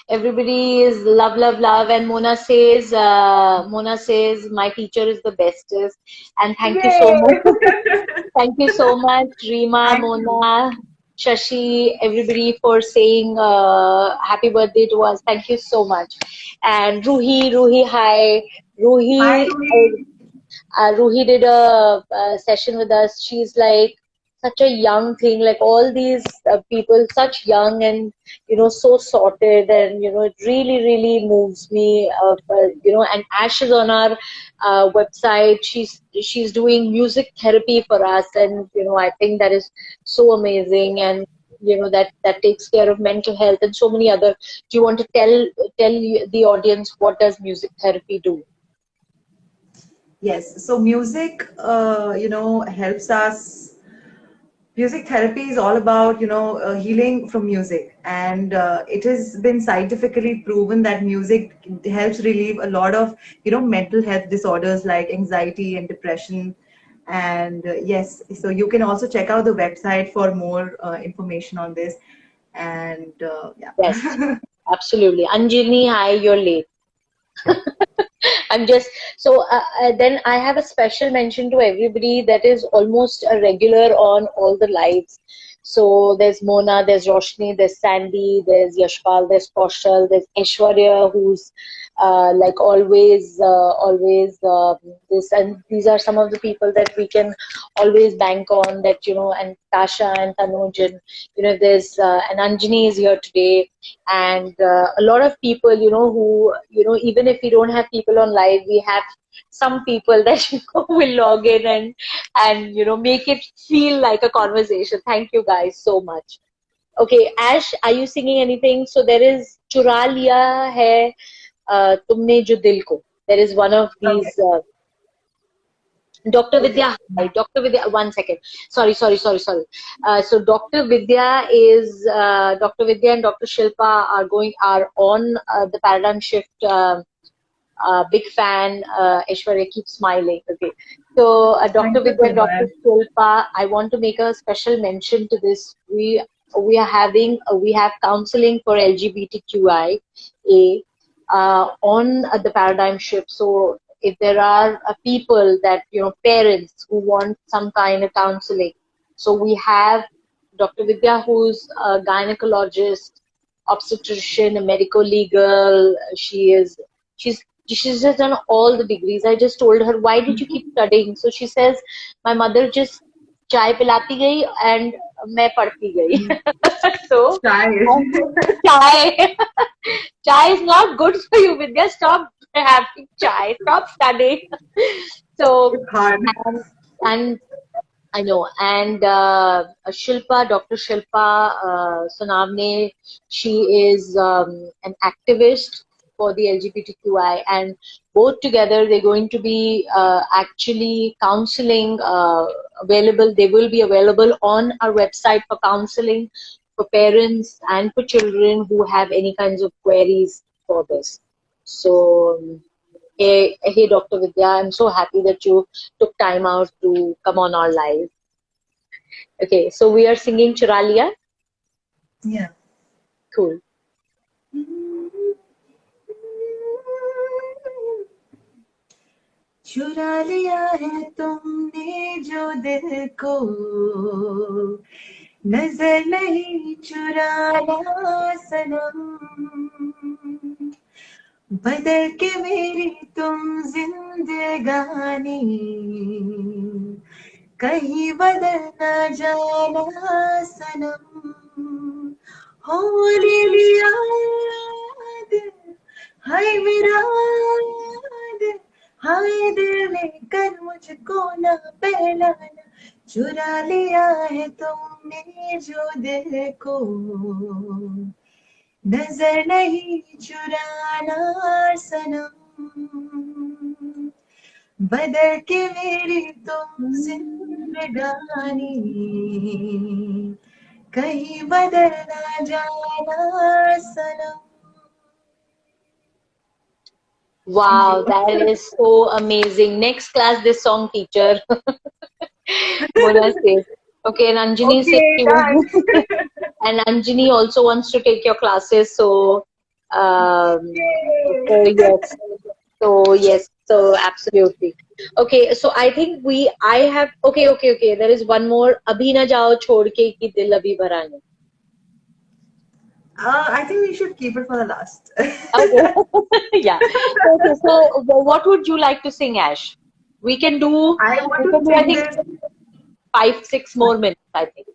Everybody is love, love, love. And Mona says, my teacher is the bestest. And thank you so much. Yay! Thank you so much, Reema, Thank you. Mona, Shashi, everybody for saying happy birthday to us. Thank you so much. And Ruhi, hi. Hi, Ruhi, Ruhi. Ruhi did a session with us. She's like such a young thing, like all these people, such young and so sorted, and it really, really moves me. And Ash is on our website. She's doing music therapy for us, and I think that is so amazing, and that takes care of mental health and so many other. Do you want to tell the audience what does music therapy do? Yes, so music, helps us. Music therapy is all about, healing from music, and it has been scientifically proven that music helps relieve a lot of, mental health disorders like anxiety and depression. And yes, so you can also check out the website for more information on this. And Yes, yeah. absolutely. Anjali, hi, you're late. I'm just so then I have a special mention to everybody that is almost a regular on all the lives. So there's Mona, there's Roshni, there's Sandy, there's Yashpal, there's Kaushal, there's Aishwarya, who's like always this, and these are some of the people that we can always bank on. That and Tasha and Tanuj, and there's and Anjani is here today, and a lot of people who even if we don't have people on live, we have some people that will log in and make it feel like a conversation. Thank you guys so much. Okay, Ash, are you singing anything? So there is चुरा लिया है तुमने जो दिल को. There is one of Okay. these Dr. Okay. Vidya, hi, Dr. Vidya, one second. Sorry. So Dr. Vidya Dr. Vidya and Dr. Shilpa are on the Paradigm Shift. Big fan. Aishwarya, keep smiling. Okay. So Thank Dr. you Vidya so and Dr. much. Shilpa, I want to make a special mention to this. We have counseling for LGBTQIA on the Paradigm Shift. So if there are people that parents who want some kind of counseling, so we have Dr. Vidya, who's a gynecologist, obstetrician, a medical legal. She's just done all the degrees. I just told her, why did you keep studying? So she says, my mother just चाय पिलाती गई and मैं पढ़ती गई. So Try. chai chai is not good for you, Vidya. Stop having chai. Stop studying. So It's hard. and I know, and Shilpa, Dr. Shilpa Sonavne, she is an activist for the LGBTQI, and both together they're going to be actually counseling available. They will be available on our website for counseling for parents and for children who have any kinds of queries for this. So, hey, Dr. Vidya, I'm so happy that you took time out to come on our live. Okay, so we are singing Chura Liya. Yeah. Cool. चुरा लिया है तुमने जो दिल को, नजर नहीं चुराना सनम, बदल के मेरी तुम जिंदगानी, कहीं बदल ना जाना सनम, हो ले लिया दिल, हाय मेरा दिल, हाय दिल लेकर मुझको ना पहलाना, चुरा लिया है तुमने जो दिल को, नजर नहीं चुराना सनम, बदल के मेरी तुम जिंदगानी, कहीं बदल ना जाना सनम. Wow, that is so amazing. Next class, this song teacher. Mona says. Okay, and Anjani says Okay, she done. and Anjani also wants to take your classes. So, so Yay. yes, so absolutely. Okay, so I think I have. Okay. There is one more. Abhi na jao chhod ke ki dil abhi bhara nahi. I think we should keep it for the last. Okay. Yeah. Okay, so what would you like to sing, Ash? We can do. I want We to can do. I sing think this. 5-6 more minutes. I think.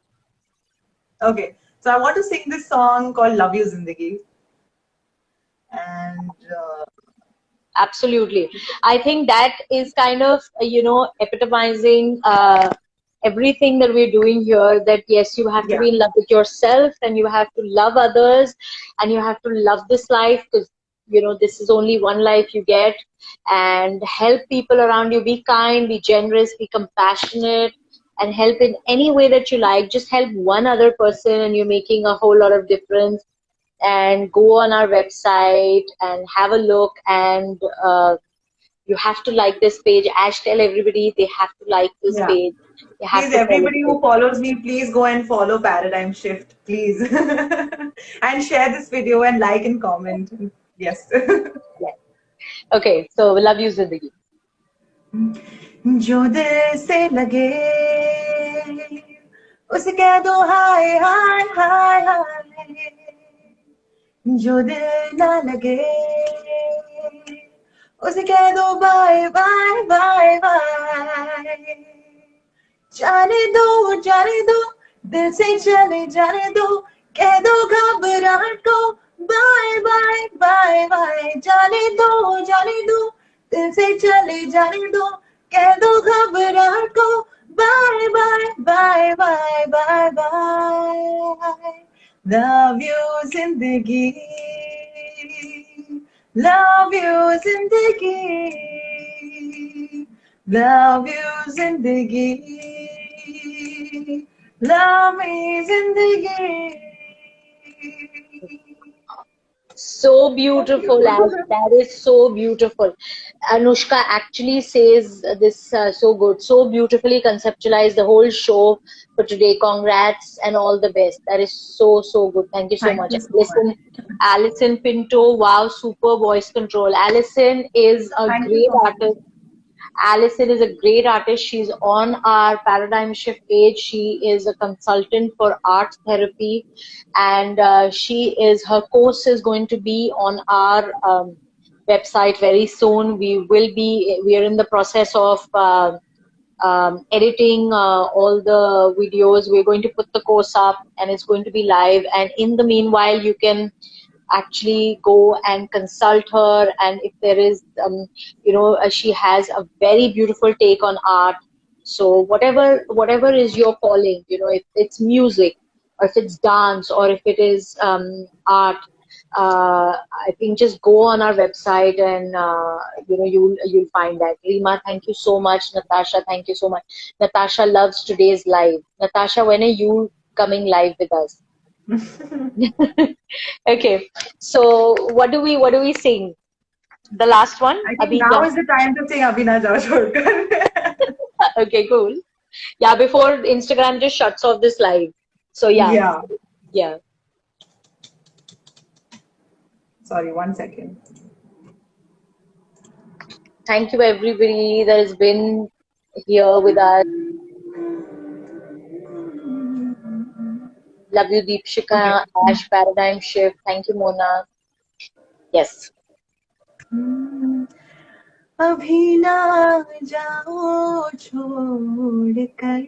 Okay, so I want to sing this song called Love You Zindagi. And Absolutely. I think that is kind of, epitomizing everything that we're doing here. That yes, you have to yeah, be in love with yourself and you have to love others and you have to love this life because, this is only one life you get, and help people around you. Be kind, be generous, be compassionate, and help in any way that you like. Just help one other person and you're making a whole lot of difference. And go on our website and have a look, and you have to like this page. Ash, tell everybody they have to like this yeah. page. They have Please, to follow everybody it. who follows me, please go and follow Paradigm Shift, please. And share this video and like and comment. Yes. Yeah. Okay, so love you, Zindagi. जो दिल से लगे उसे कह दो हाय हाय हाय हाय, जो दिल ना लगे उसे कह दो बाय बाय बाय बाय, जाने दो दिल से चले जाने दो, कह दो घबराहट को बाय बाय बाय बाय, जाने दो दिल से चले जाने दो, कह दो घबराहट को bye bye bye bye bye bye, love you जिंदगी, लव यू जिंदगी, लव यू जिंदगी, love me zindagi. So beautiful, Ash. That is so beautiful. Anushka actually says this so good, so beautifully conceptualized the whole show for today. Congrats and all the best. That is so good. Thank you so Thank much. you so Listen, much. Alison Pinto, wow, super voice control. Alison is a Thank you great so much. artist. Alison is a great artist. She's on our Paradigm Shift page. She is a consultant for art therapy, and her course is going to be on our website very soon. We are in the process of editing all the videos. We're going to put the course up and it's going to be live. And in the meanwhile, you can actually go and consult her, and if there is she has a very beautiful take on art. So whatever is your calling, if it's music or if it's dance or if it is art, I think just go on our website and you'll find that. Rima, thank you so much. Natasha, thank you so much. Natasha loves today's live. Natasha, when are you coming live with us? Okay, so what do we sing? The last one, I think Abhi now Ja. is the time to sing Abhi Na Jao Chhodkar. Okay, cool. Yeah, before Instagram just shuts off this live. So yeah, Yeah. yeah. Sorry, 1 second. Thank you everybody that has been here with us. Love you, Okay. Deepshika, Ash, Paradigm Shift. Thank you, Mona. Yes. अभी ना जाओ छोड़ कर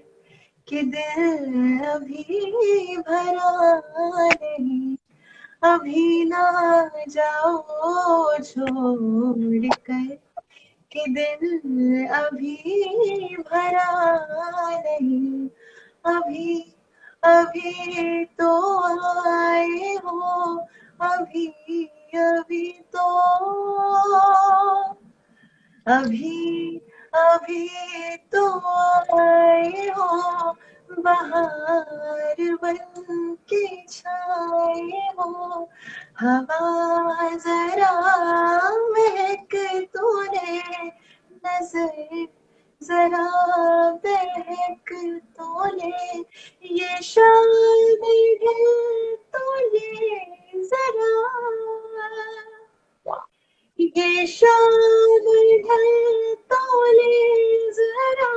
कि दिल अभी भरा नहीं अभी ना जाओ छोड़ कर कि दिल अभी भरा नहीं अभी अभी तो आए हो अभी अभी तो अभी अभी तो आए हो बहार बन के छाए हो हवा जरा महक तूने नजर जरा बहक तूने ये शाम है तो ये जरा ये शाम ढल तोले जरा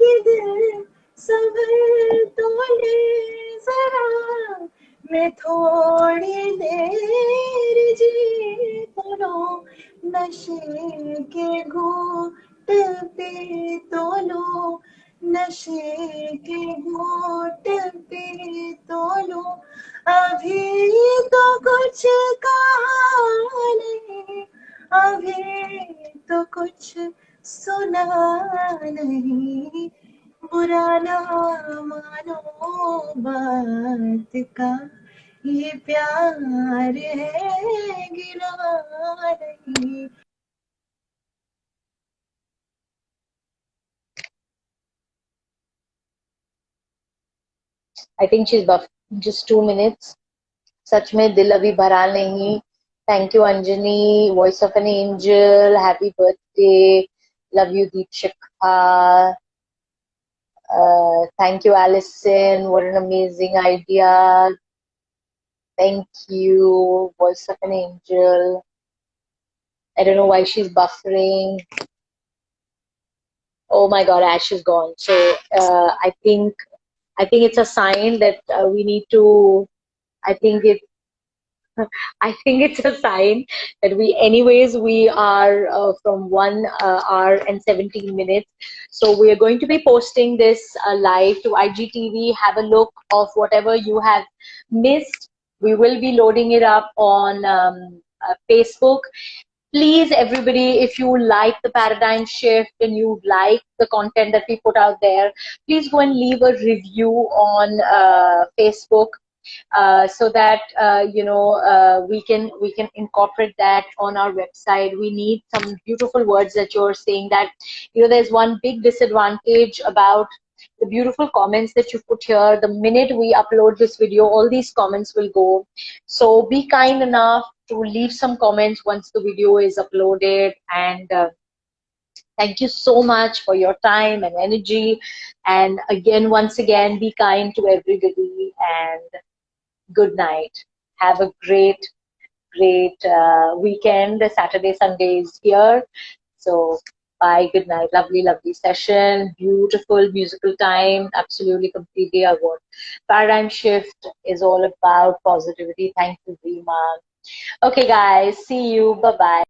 ये दिल सबर तोले जरा मैं थोड़ी देर जी तो लो नशे के घूट पे तो लो नशे के घूट पे तो लो अभी तो कुछ कहा नहीं अभी तो कुछ सुना नहीं बुरा ना मानो बात का ये प्यार है गिरा नहीं I think she's buff. Just 2 minutes. सच में दिल अभी भरा नहीं. Thank you, Anjani. Voice of an angel. Happy birthday. Love you, Deepshika. Thank you, Alison. What an amazing idea. Thank you, Voice of an Angel. I don't know why she's buffering. Oh my God, Ash is gone. So I think it's a sign that we need to. I think it. I think it's a sign that we are from 1 hour and 17 minutes. So we are going to be posting this live to IGTV. Have a look of whatever you have missed. We will be loading it up on Facebook. Please, everybody, if you like the paradigm shift and you like the content that we put out there, please go and leave a review on Facebook so that we can incorporate that on our website. We need some beautiful words that you're saying. That there's one big disadvantage about the beautiful comments that you put here. The minute we upload this video, all these comments will go. So be kind enough to leave some comments once the video is uploaded. And thank you so much for your time and energy. And again, once again, be kind to everybody. And good night. Have a great weekend. The Saturday, Sunday is here. So bye, good night. Lovely, lovely session. Beautiful musical time. Absolutely, completely. I want. Paradigm shift is all about positivity. Thank you, Rima. Okay, guys. See you. Bye bye.